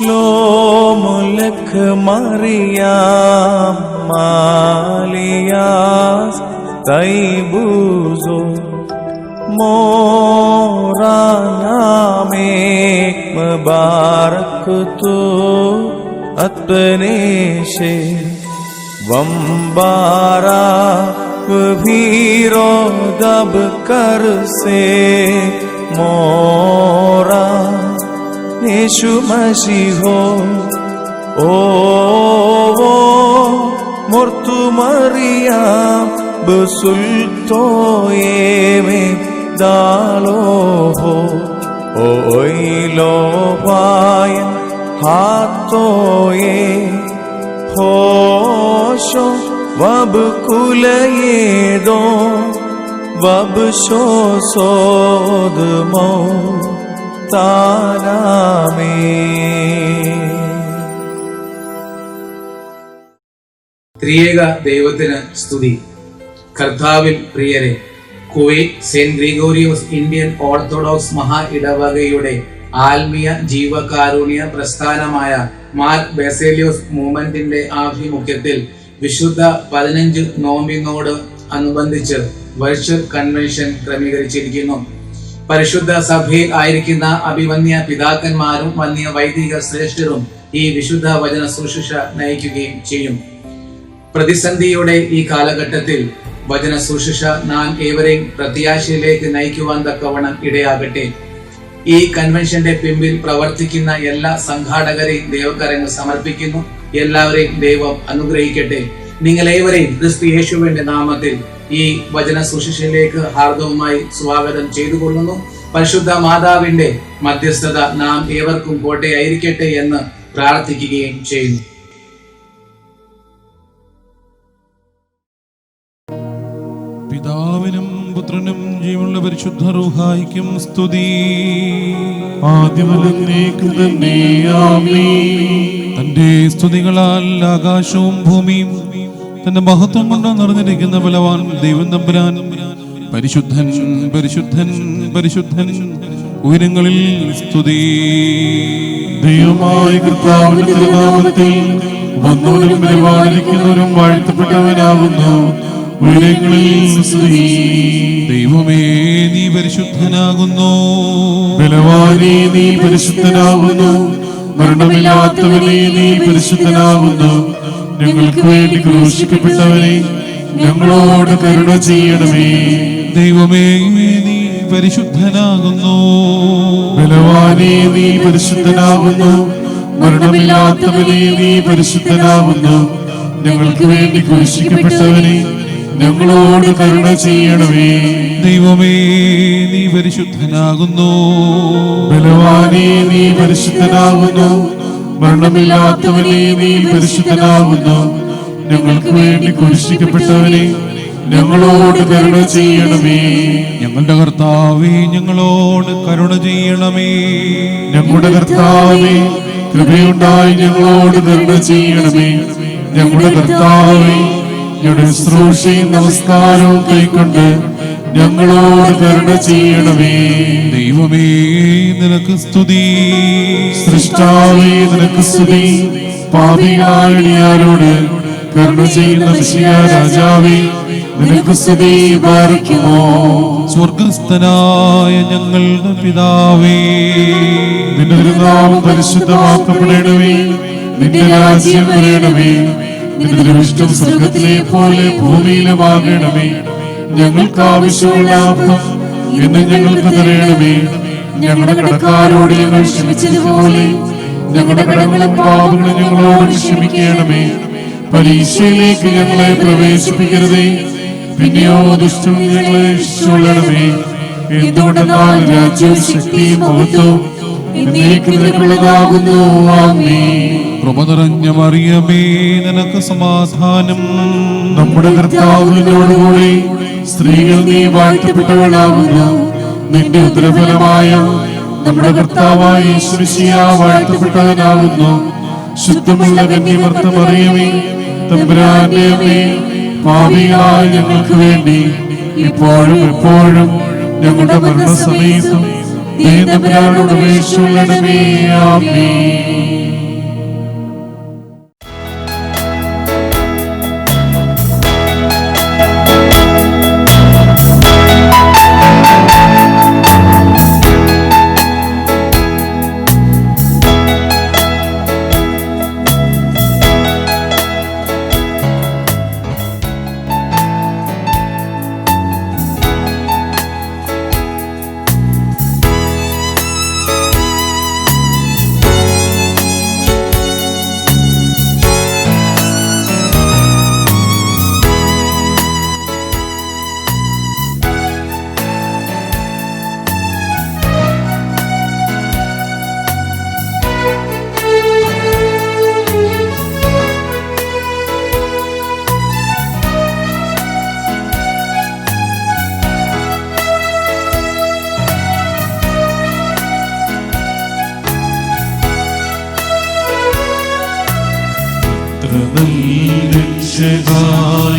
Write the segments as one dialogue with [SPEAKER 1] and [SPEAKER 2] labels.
[SPEAKER 1] Shlomo Mariam Malias Taibuzo Morayamek Mubarak tu Atpaneshe Vambara Viro Dab Karse Mora Yeshu Mashiho O Mortu Mariam Besulto Yeme Daloho O Oilo Vayan Hato Ye Hosho Vab Kulayedo Vab Shosod Mo
[SPEAKER 2] ത്രിയേക ദൈവത്തിന് സ്തുതി. കർത്താവിൽ പ്രിയരെ, Kuwait saint Gregorios Indian orthodox മഹാ ഇടവകയുടെ ആത്മീയ ജീവകാരുണ്യ പ്രസ്ഥാനമായ മാർ ബസേലിയോസ് മൂവ്മെന്റിന്റെ ആഭിമുഖ്യത്തിൽ വിശുദ്ധ 15 നോമ്പിനോട് അനുബന്ധിച്ച് വെർച്വൽ കൺവെൻഷൻ ക്രമീകരിച്ചിരിക്കുന്നു. പരിശുദ്ധ സഭയിൽ ആയിരിക്കുന്ന അഭിവന്യ പിതാക്കന്മാരും വന്യ വൈദിക ശ്രേഷ്ഠരും ഈ വിശുദ്ധ വചന ശുശ്രൂഷ നയിക്കുകയും ചെയ്യും. പ്രതിസന്ധിയുടെ ഈ കാലഘട്ടത്തിൽ വചന ശുശ്രൂഷ നാം ഏവരെയും പ്രത്യാശയിലേക്ക് നയിക്കുവാൻ തക്കവണ്ണം ഇടയാകട്ടെ. ഈ കൺവെൻഷന്റെ പിമ്പിൽ പ്രവർത്തിക്കുന്ന എല്ലാ സംഘാടകരെയും ദൈവകരങ്ങൾ സമർപ്പിക്കുന്നു. എല്ലാവരെയും ദൈവം അനുഗ്രഹിക്കട്ടെ. നിങ്ങളേവരെയും ക്രിസ്തു യേശുവിന്റെ നാമത്തിൽ ഈ വചന ശുശ്രൂഷയിലേക്ക് ഹാർദവുമായി സ്വാഗതം ചെയ്തുകൊള്ളുന്നു. പരിശുദ്ധ മാതാവിന്റെ മധ്യസ്ഥത നാം ഏവർക്കും കോട്ടയായിരിക്കട്ടെ എന്ന് പ്രാർത്ഥിക്കുകയും ചെയ്യുന്നു.
[SPEAKER 3] പിതാവിനും പുത്രനും ജീവനുള്ള പരിശുദ്ധ റൂഹായിക്കും സ്തുതി. തന്റെ സ്തുതികളാൽ ആകാശവും ഭൂമിയും തന്റെ മഹത്വം കൊണ്ട് നിറഞ്ഞിരിക്കുന്ന ബലവാൻ ദൈവം തമ്പുരാൻ പരിശുദ്ധൻ പരിശുദ്ധൻ പരിശുദ്ധൻ ഉയരങ്ങളിൽ സ്തുതി.
[SPEAKER 4] ദൈവമായ കർത്താവിന്റെ തിരുനാമത്തിൽ വന്നവരും പരിപാലിക്കുന്നവരും വാഴ്ത്തപ്പെട്ടവനാകുന്നു.
[SPEAKER 3] ദൈവമേ, നീ പരിശുദ്ധനാകുന്നു.
[SPEAKER 4] ബലവാനേ, നീ പരിശുദ്ധനാകുന്നു. മരണമില്ലാത്തവനെ, നീ പരിശുദ്ധനാകുന്നു. ഞങ്ങൾക്ക് വേണ്ടി ക്രൂശിക്കപ്പെട്ടവനെ, ഞങ്ങളോട് കരുണ ചെയ്യണമേ.
[SPEAKER 3] ദൈവമേ, നീ പരിശുദ്ധനാകുന്നു.
[SPEAKER 4] ബലവാനേ, നീ പരിശുദ്ധനാകുന്നു. മരണമില്ലാത്തവനെ, നീ പരിശുദ്ധനാകുന്നു. ഞങ്ങൾക്ക് വേണ്ടി ക്രൂശിക്കപ്പെട്ടവനെ, ഞങ്ങളോട് കരുണ ചെയ്യണമേ.
[SPEAKER 3] ദൈവമേ, നീ പരിശുദ്ധനാകുന്നു.
[SPEAKER 4] ബലവാനേ, നീ പരിശുദ്ധനാകുന്നു. മരണമില്ലാത്തവനെ, നീ പരിശുദ്ധനാകുന്നു. ഞങ്ങൾക്ക് വേണ്ടി ക്രൂശിക്കപ്പെട്ടവനെ, ഞങ്ങളോട് കരുണ ചെയ്യണമേ.
[SPEAKER 3] ഞങ്ങളുടെ കർത്താവേ, ഞങ്ങളോട് കരുണ ചെയ്യണമേ.
[SPEAKER 4] ഞങ്ങളുടെ കർത്താവേ, കൃപയുണ്ടായി ഞങ്ങളോട് കരുണ ചെയ്യണമേ. ഞങ്ങളുടെ കർത്താവേ, ഞങ്ങളുടെ ശുശ്രൂഷയും നമസ്കാരവും കൈക്കൊണ്ട് ഞങ്ങളോട് കരുണ ചെയ്യണമേ.
[SPEAKER 3] ദൈവമേ, നിനക്ക് സ്തുതി.
[SPEAKER 4] സൃഷ്ടാവേ, നിനക്ക് സ്തുതി. പാപികളായ കരുണ ചെയ്യുന്ന മിശിഹാ രാജാവേ, നിനക്ക് സ്തുതി. പാർക്കുമോ
[SPEAKER 3] സ്വർഗസ്ഥനായ ഞങ്ങളുടെ പിതാവേ,
[SPEAKER 4] നിന്റെ തിരുനാമം പരിശുദ്ധമാക്കപ്പെടണമേ. നിന്റെ രാജ്യം വരണമേ. നിന്റെ ഇഷ്ടം സ്വർഗത്തിലെ പോലെ ഭൂമിയിലുമാകണമേ. ഞങ്ങൾക്ക് ആവശ്യമുള്ള അപ്പം ഇന്ന് ഞങ്ങൾക്ക് തരണമേ. ഞങ്ങളുടെ കടക്കാരോട് ഞങ്ങൾ ക്ഷമിച്ചതുപോലെ ഞങ്ങളുടെ കടങ്ങളും പാപങ്ങളും ഞങ്ങളോട് ക്ഷമിക്കണമേ. പരീക്ഷയിലേക്ക് ഞങ്ങളെ പ്രവേശിപ്പിക്കരുതേ, പിന്നെയോ ദുഷ്ടം ഞങ്ങളെ രക്ഷിച്ചുകൊള്ളണമേ. എന്തുകൊണ്ടെന്നാൽ രാജ്യവും ശക്തിയും മഹത്വവും എന്നേക്കും നിനക്കുള്ളതാകുന്നു. ആമേൻ.
[SPEAKER 3] കൃപ നിറഞ്ഞ മറിയമേ, നിനക്ക് സമാധാനം.
[SPEAKER 4] നമ്മുടെ കർത്താവിനോടുകൂടി സ്ത്രീകൾ നീ വാഴ്ത്തപ്പെട്ടവളാകുന്നു. നിന്റെ ഉദരഫലമായ നമ്മുടെ കർത്താവായ യേശുമിശിഹ വാഴ്ത്തപ്പെട്ടവനാകുന്നു. ശുദ്ധമുള്ള കന്യമർത്ത മറിയമേ, തമ്പുരാന്റെ അമ്മേ, പാപികളായ ഞങ്ങൾക്ക് വേണ്ടി ഇപ്പോഴും എപ്പോഴും ഞങ്ങളുടെ മരണസമയത്തും ദൈവതമ്പുരാനോട് അപേക്ഷിച്ചുകൊള്ളണമേ. ആമേൻ.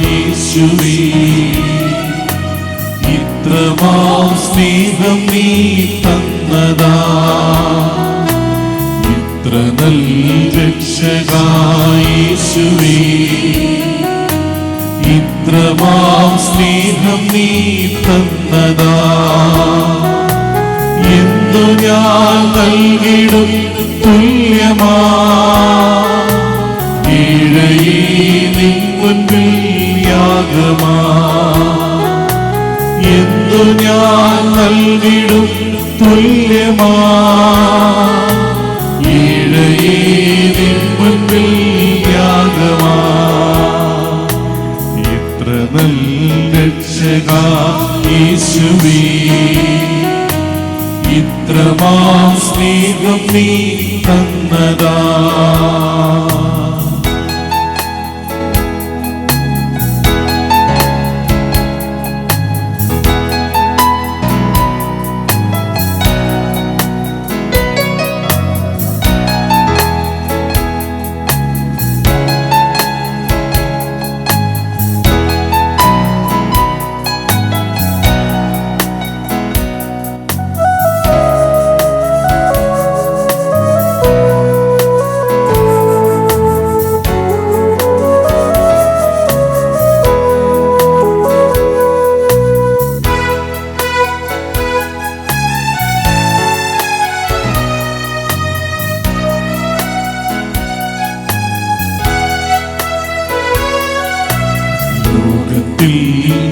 [SPEAKER 4] യേശുവേ, ഇത്രമാം സ്നേഹം നീ തന്നതാ, ഇത്ര നല്ല രക്ഷകായേശുവേ, ഇത്രമാം സ്നേഹം നീ തന്നതാ, എന്തു ഞാൻ നൽകിടും തുല്യമാ നിൻ മുൻപിൽ യാഗമാ, എന്തു ഞാൻ നൽകിടും തുല്യമാ നിൻ മുൻപിൽ യാഗമാ, ഇത്ര നല്ല രക്ഷകാ യേശുവേ, ഇത്രമാം സ്നേഹം നീ തന്നതാ.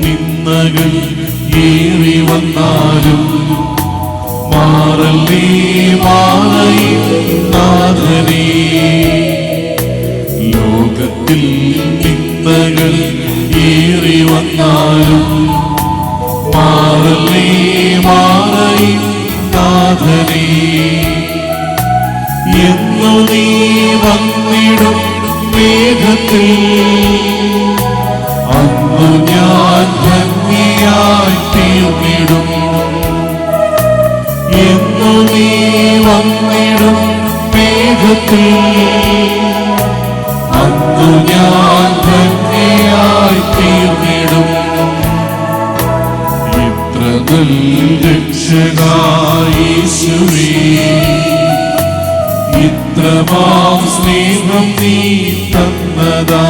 [SPEAKER 4] നിന്നകൾ ഏറി വന്നാലും മാറല്ലേ മാറയിനാഥനേ, ലോകത്തിൽ നിന്നകൾ ഏറി വന്നാലും മാറല്ലേ മാറയിനാഥനേ, എന്നു നീ വന്നിടും മേഘത്തിൽ അന്നു ഞാൻ ഭംഗിയായി തീർന്നിടും, എന്നു നീ വന്നിടും മേഘത്തിൽ അന്നു ഞാൻ ഭംഗിയായി തീർന്നിടും, ഇത്ര നല്ല രക്ഷകായേശുവേ, ഇത്രമാം സ്നേഹം നീ തന്നതാ.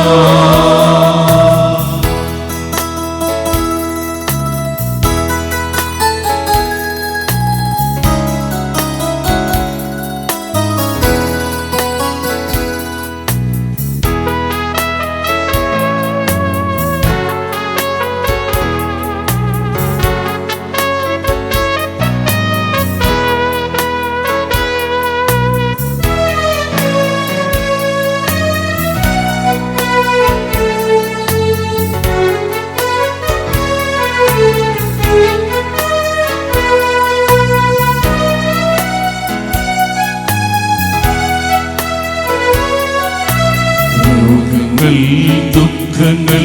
[SPEAKER 4] ദുഃഖങ്ങൾ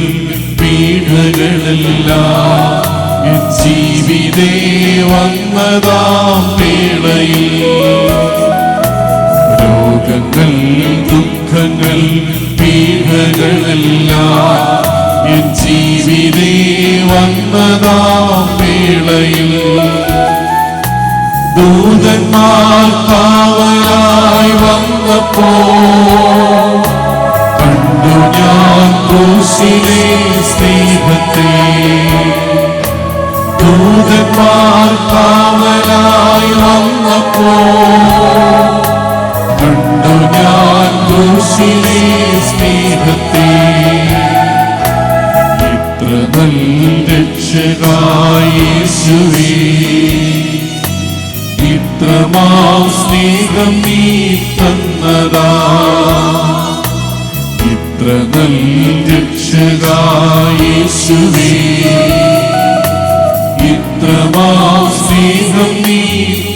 [SPEAKER 4] പീഡകളെല്ലാം ജീവിതേ വന്നതാം വേളയിൽ, രോഗങ്ങൾ ദുഃഖങ്ങൾ പീഡകളെല്ലാം ജീവിതേ വന്നതാം വേളയിൽ, ദൂതന്മാർ കാവലായി വന്നപ്പോ കണ്ടു ഞാൻ ക്രൂശിലെ സ്നേഹത്തെ. ദൂതന്മാർ കാവലായി വന്നപ്പോ കണ്ടു ഞാൻ ക്രൂശിലെ സ്നേഹത്തെ. ഇത്ര നല്ല രക്ഷകായ യേശുവേ, ഇത്രമാം സ്നേഹം നീ തന്നതാ. ഇത്ര നല്ല രക്ഷകായ യേശുവേ, ഇത്രമാം സ്നേഹം നീ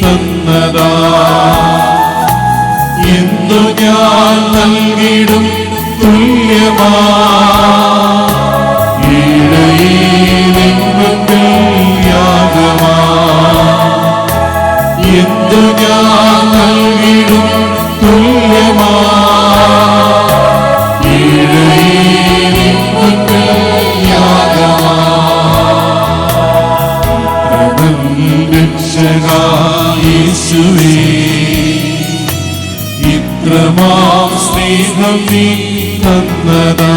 [SPEAKER 4] തന്നതാ. എന്തു ഞാൻ നൽകിടും തുല്യമാ യാഗമാ. എന്തു ഞാൻ നൽകിടും തുല്യമാ യാഗമാ. യേശുവേ, ഇത്രമാം സ്നേഹം നീ തന്നതാ.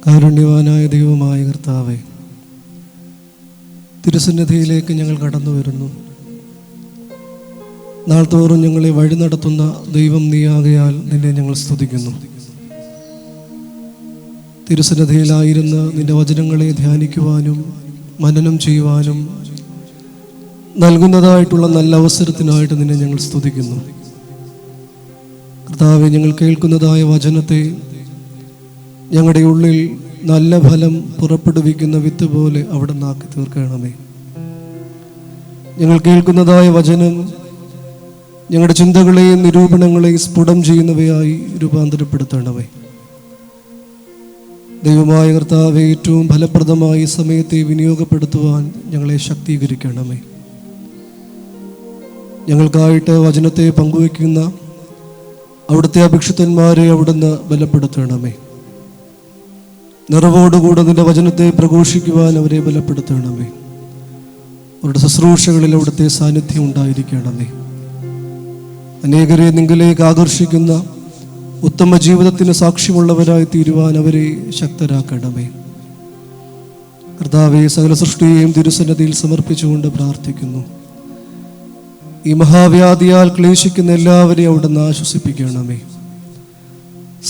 [SPEAKER 5] കാരുണ്യവാനായ ദൈവമായ കർത്താവേ, തിരുസന്നിധിയിലേക്ക് ഞങ്ങൾ കടന്നു വരുന്നു. നാൾതോറും ഞങ്ങളെ വഴി നടത്തുന്ന ദൈവം നീയാകയാൽ നിന്നെ ഞങ്ങൾ സ്തുതിക്കുന്നു. തിരുസന്നിധിയിലായിരുന്ന് നിന്റെ വചനങ്ങളെ ധ്യാനിക്കുവാനും മനനം ചെയ്യുവാനും നൽകുന്നതായിട്ടുള്ള നല്ല അവസരത്തിനായിട്ട് നിന്നെ ഞങ്ങൾ സ്തുതിക്കുന്നു. കർത്താവേ, ഞങ്ങൾ കേൾക്കുന്നതായ വചനത്തെ ഞങ്ങളുടെ ഉള്ളിൽ നല്ല ഫലം പുറപ്പെടുവിക്കുന്ന വിത്ത് പോലെ അവിടെ നാക്കി തീർക്കണമേ. ഞങ്ങൾ കേൾക്കുന്നതായ വചനം ഞങ്ങളുടെ ചിന്തകളെയും നിരൂപണങ്ങളെയും സ്ഫുടം ചെയ്യുന്നവയായി രൂപാന്തരപ്പെടുത്തണമേ. ദൈവമായ കർത്താവേ, ഏറ്റവും ഫലപ്രദമായി സമയത്തെ വിനിയോഗപ്പെടുത്തുവാൻ ഞങ്ങളെ ശക്തീകരിക്കണമേ. ഞങ്ങൾക്കായിട്ട് വചനത്തെ പങ്കുവയ്ക്കുന്ന അവിടുത്തെ അഭിഷിക്തന്മാരെ അവിടുന്ന് ബലപ്പെടുത്തണമേ. നിറവോടുകൂടെ നിന്റെ വചനത്തെ പ്രഘോഷിക്കുവാൻ അവരെ ബലപ്പെടുത്തണമേ. അവരുടെ ശുശ്രൂഷകളിൽ അവിടുത്തെ സാന്നിധ്യം ഉണ്ടായിരിക്കണമേ. അനേകരെ നിങ്ങളിലേക്ക് ആകർഷിക്കുന്ന ഉത്തമ ജീവിതത്തിന് സാക്ഷ്യമുള്ളവരായി തീരുവാൻ അവരെ ശക്തരാക്കണമേ. കർത്താവേ, സകല സൃഷ്ടിയെയും തിരുസന്നിധിയിൽ സമർപ്പിച്ചുകൊണ്ട് പ്രാർത്ഥിക്കുന്നു. ഈ മഹാവ്യാധിയാൽ ക്ലേശിക്കുന്ന എല്ലാവരെയും അവിടുന്ന് ആശ്വസിപ്പിക്കണമേ.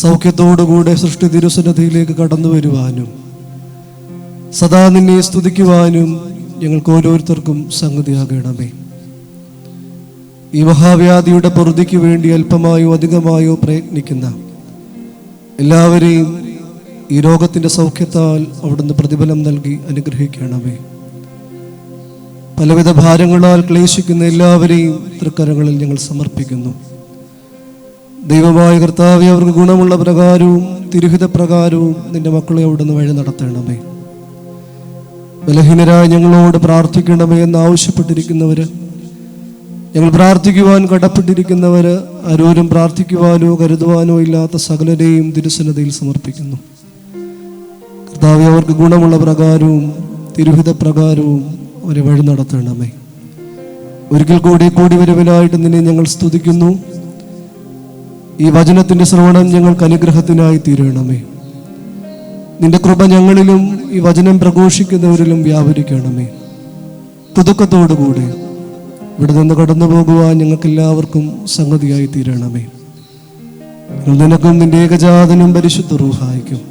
[SPEAKER 5] സൗഖ്യത്തോടുകൂടെ സൃഷ്ടി തിരുസന്നിധിയിലേക്ക് കടന്നു വരുവാനും സദാ നിന്നെ സ്തുതിക്കുവാനും ഞങ്ങൾക്ക് ഓരോരുത്തർക്കും സംഗതിയാകണമേ. ഈ മഹാവ്യാധിയുടെ പൊറുതിക്ക് വേണ്ടി അല്പമായോ അധികമായോ പ്രയത്നിക്കുന്ന എല്ലാവരെയും ഈ രോഗത്തിൻ്റെ സൗഖ്യത്താൽ അവിടുന്ന് പ്രതിഫലം നൽകി അനുഗ്രഹിക്കണമേ. പലവിധ ഭാരങ്ങളാൽ ക്ലേശിക്കുന്ന എല്ലാവരെയും തൃക്കരങ്ങളിൽ ഞങ്ങൾ സമർപ്പിക്കുന്നു. ദൈവമായ കർത്താവേ, അവർക്ക് ഗുണമുള്ള പ്രകാരവും തിരുഹിത പ്രകാരവും നിന്റെ മക്കളെ അവിടുന്ന് വഴി നടത്തണമേ. ബലഹീനരായ ഞങ്ങളോട് പ്രാർത്ഥിക്കണമേ എന്ന് ആവശ്യപ്പെട്ടിരിക്കുന്നവര്, ഞങ്ങൾ പ്രാർത്ഥിക്കുവാൻ കടപ്പെട്ടിരിക്കുന്നവര്, ആരോരും പ്രാർത്ഥിക്കുവാനോ കരുതുവാനോ ഇല്ലാത്ത സകലരെയും തിരുസന്നിധിയിൽ സമർപ്പിക്കുന്നു. കർത്താവേ, അവർക്ക് ഗുണമുള്ള പ്രകാരവും തിരുഹിത പ്രകാരവും അവരെ വഴി നടത്തണമേ. ഒരിക്കൽ കൂടി കൂടി വരവിനായിട്ട് നിന്നെ ഞങ്ങൾ സ്തുതിക്കുന്നു. ഈ വചനത്തിന്റെ ശ്രവണം ഞങ്ങൾക്ക് അനുഗ്രഹത്തിനായി തീരണമേ. നിന്റെ കൃപ ഞങ്ങളിലും ഈ വചനം പ്രഘോഷിക്കുന്നവരിലും വ്യാപരിക്കണമേ. തുതുക്കത്തോടുകൂടെ ഇവിടെ നിന്ന് കടന്നു പോകുവാൻ ഞങ്ങൾക്ക് എല്ലാവർക്കും സംഗതിയായി തീരണമേ. നിനക്കും നിന്റെ ഏകജാതനും പരിശുദ്ധ റൂഹായിക്കും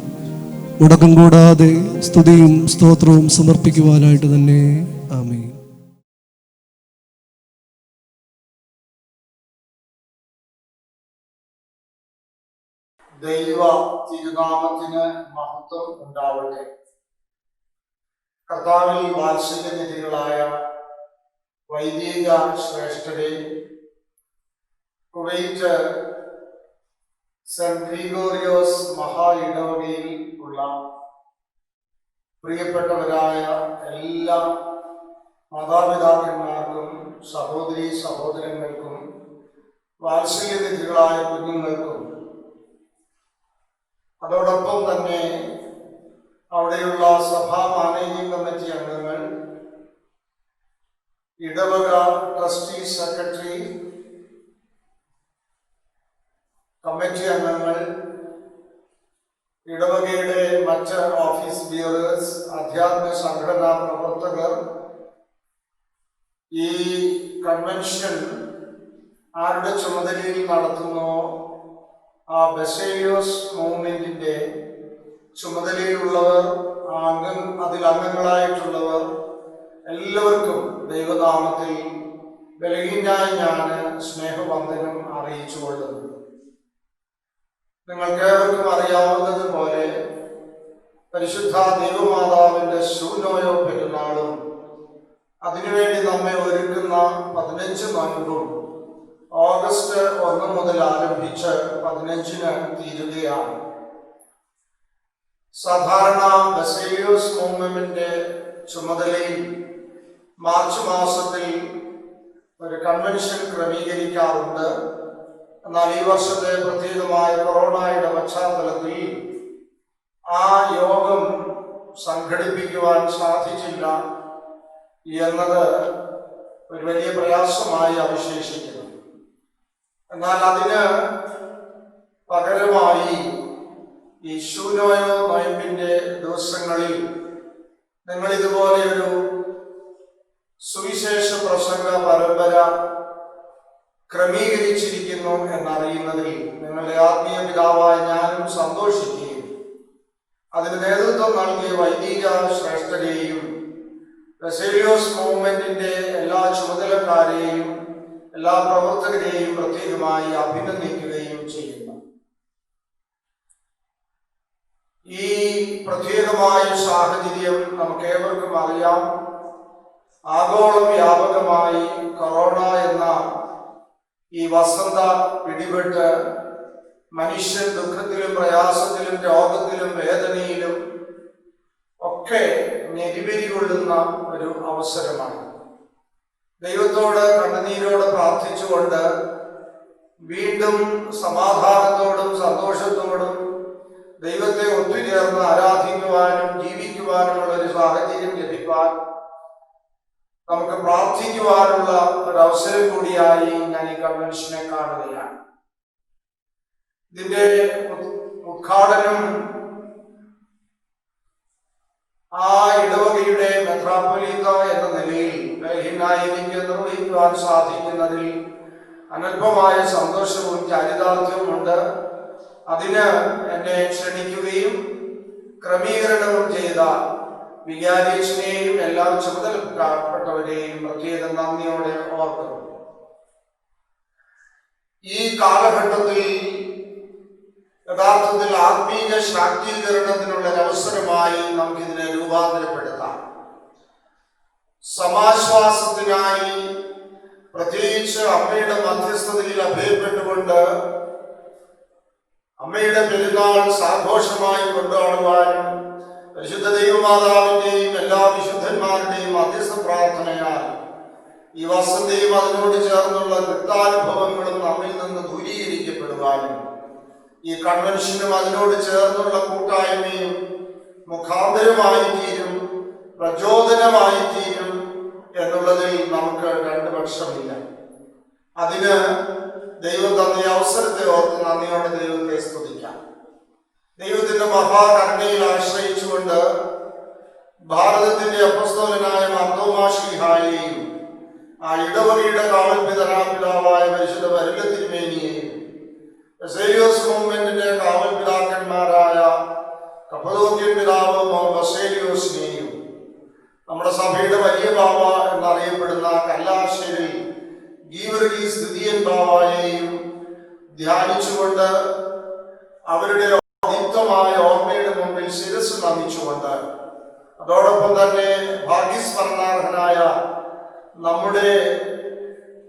[SPEAKER 5] മുടക്കം കൂടാതെ സ്തുതിയും സ്തോത്രവും സമർപ്പിക്കുവാനായിട്ട് തന്നെ. ആമേൻ.
[SPEAKER 6] ദൈവ തിരുനാമത്തിന് മഹത്വം ഉണ്ടാവട്ടെ. കർത്താവിൽ വാത്സല്യനിധികളായ വൈദിക ശ്രേഷ്ഠരെ, കുവൈറ്റ് സെന്റ് ഗ്രിഗോറിയോസ് മഹാ ഇടവകയിൽ ഉള്ള പ്രിയപ്പെട്ടവരായ എല്ലാ മാതാപിതാക്കന്മാർക്കും സഹോദരീ സഹോദരങ്ങൾക്കും വാത്സല്യനിധികളായ കുഞ്ഞുങ്ങൾക്കും അതോടൊപ്പം തന്നെ അവിടെയുള്ള സഭാ മാനേജിംഗ് കമ്മിറ്റി അംഗങ്ങൾ, ഇടവക ട്രസ്റ്റി സെക്രട്ടറി, കമ്മിറ്റി അംഗങ്ങൾ, ഇടവകയുടെ മറ്റ് ഓഫീസ് ബിയറേഴ്സ്, ആധ്യാത്മിക സംഘടനാ പ്രവർത്തകർ, ഈ കൺവെൻഷൻ ആരുടെ ചുമതലയിൽ നടത്തുന്നോ ആ ബസേലിയോസ് മൂവ്മെന്റിന്റെ ചുമതലയിലുള്ളവർ, അതിൽ അംഗങ്ങളായിട്ടുള്ളവർ എല്ലാവർക്കും ദൈവനാമത്തിൽ ബലഹീനായി ഞാൻ സ്നേഹവന്ദനം അറിയിച്ചു കൊള്ളുന്നു. നിങ്ങൾക്കേവർക്കും അറിയാവുന്നതുപോലെ പരിശുദ്ധ ദൈവമാതാവിന്റെ ശൂനോയോ പെരുന്നാളും അതിനുവേണ്ടി നമ്മെ ഒരുക്കുന്ന 15 നോയമ്പും ഓഗസ്റ്റ് 1 മുതൽ ആരംഭിച്ച് 15-ന് തീരുകയാണ്. സാധാരണ ബസേലിയോസ് മൂവ്മെന്റിന്റെ ചുമതലയിൽ മാർച്ച് മാസത്തിൽ ഒരു കൺവെൻഷൻ ക്രമീകരിക്കാറുണ്ട്. എന്നാൽ ഈ വർഷത്തെ പ്രത്യേകമായ കൊറോണയുടെ പശ്ചാത്തലത്തിൽ ആ യോഗം സംഘടിപ്പിക്കുവാൻ സാധിച്ചില്ല എന്നത് ഒരു വലിയ പ്രയാസമായി അവശേഷിക്കുന്നു. എന്നാൽ അതിന് പകരമായി ഈ ശൂനോയോ നോയമ്പിന്റെ ദിവസങ്ങളിൽ നിങ്ങൾ ഇതുപോലെ ഒരു സുവിശേഷ പ്രസംഗ പരമ്പര ക്രമീകരിച്ചിരിക്കുന്നു എന്നറിയുന്നതിൽ നിങ്ങളുടെ ആത്മീയ പിതാവായ ഞാനും സന്തോഷിക്കുകയും അതിന് നേതൃത്വം നൽകിയ വൈദിക ശ്രേഷ്ഠരെയും ബസേലിയോസ് മൂവ്മെന്റിന്റെ എല്ലാ ചുമതലക്കാരെയും എല്ലാ പ്രവർത്തകരെയും പ്രത്യേകമായി അഭിനന്ദിക്കുകയും ചെയ്യുന്നു. ഈ പ്രത്യേകമായ സാഹചര്യം നമുക്കേവർക്കും അറിയാം. ആഗോള വ്യാപകമായി കൊറോണ എന്ന ഈ വസന്ത പിടിപെട്ട് മനുഷ്യൻ ദുഃഖത്തിലും പ്രയാസത്തിലും രോഗത്തിലും വേദനയിലും ഒക്കെ ഞെരിപിരി കൊള്ളുന്ന ഒരു അവസരമാണ്. ദൈവത്തോട് കണ്ണുനീരോട് പ്രാർത്ഥിച്ചുകൊണ്ട് വീണ്ടും സമാധാനത്തോടും സന്തോഷത്തോടും ദൈവത്തെ ഒത്തുചേർന്ന് ആരാധിക്കുവാനും ജീവിക്കുവാനുമുള്ള ഒരു സാഹചര്യം ലഭിക്കാൻ നമുക്ക് പ്രാർത്ഥിക്കുവാനുള്ള ഒരു അവസരം കൂടിയായി ഞാൻ ഈ കൺവെൻഷനെ കാണുകയാണ്. ഇതിന്റെ ഉദ്ഘാടനം ആ ഇടവകയുടെ മെത്രാപ്പൊലീത്ത എന്ന നിലയിൽ ബലഹീനായി എനിക്ക് നിർവഹിക്കുവാൻ സാധിക്കുന്നതിൽ അനൽപമായ സന്തോഷവും ചാരിതാർത്ഥ്യവും ഉണ്ട്. അതിന് എന്നെ ക്ഷണിക്കുകയും ക്രമീകരണവും ചെയ്ത വികാരിയച്ഛനെയും എല്ലാ ചുമതലപ്പെട്ടവരെയും പ്രത്യേകം നന്ദിയോടെ ഓർക്കുന്നു. ഈ കാലഘട്ടത്തിൽ യഥാർത്ഥത്തിൽ ആത്മീയ ശാക്തീകരണത്തിനുള്ള അവസരമായി നമുക്കിതിനെ രൂപാന്തരപ്പെടുത്താം. സമാശ്വാസത്തിനായി പ്രത്യേകിച്ച് അമ്മയുടെ മധ്യസ്ഥതയിൽ അഭയപ്പെട്ടുകൊണ്ട് അമ്മയുടെ പെരുന്നാൾ സാഘോഷമായി കൊണ്ടുപോകുവാനും പരിശുദ്ധ ദൈവമാതാവിന്റെയും എല്ലാ വിശുദ്ധന്മാരുടെയും മധ്യസ്ഥ പ്രാർത്ഥനയാൽ ഈ വസന്തയും അതിനോട് ചേർന്നുള്ള നൃത്താനുഭവങ്ങളും നമ്മിൽ നിന്ന് ദൂരീകരിക്കപ്പെടുവാനും ഈ കൺവെൻഷനും അതിനോട് ചേർന്നുള്ള കൂട്ടായ്മയും മുഖാന്തരമായി തീരും, പ്രചോദനമായി തീരും എന്നുള്ളതിൽ നമുക്ക് രണ്ട് പക്ഷമില്ല. അതിന് ദൈവം തന്ന അവസരത്തെ ഓർത്ത് നന്ദിയോടെ ദൈവത്തെ സ്തുതിക്കാം. ദൈവത്തിന്റെ മഹാകരുണയിൽ ആശ്രയിച്ചുകൊണ്ട് ഭാരതത്തിന്റെ അപ്പസ്തോലനായ മാർത്തോമാ ശ്ലീഹായെയും ആ ഇടവകയുടെ കാവൽപിതാവായ പരിശുദ്ധ പരില തിരുമേനിയെയും ബസേലിയോസ് മൂവ്മെന്റിന്റെ കാവൽ പിതാക്കന്മാരായ കപ്പദോക്യൻ പിതാവ് ബസേലിയോസിനെയും നമ്മുടെ സഭയുടെ വലിയ ബാവ എന്നറിയപ്പെടുന്ന കല്ലാശ്ശേരി ഗീവർഗീസ് ദ്വിതീയൻ ബാവയെയും ധ്യാനിച്ചുകൊണ്ട് അവരുടെ നിത്യമായ ഓർമ്മയുടെ മുമ്പിൽ ശിരസ് നമിച്ചുകൊണ്ട് അതോടൊപ്പം തന്നെ ഭാഗ്യസ്മരണാർഹനായ നമ്മുടെ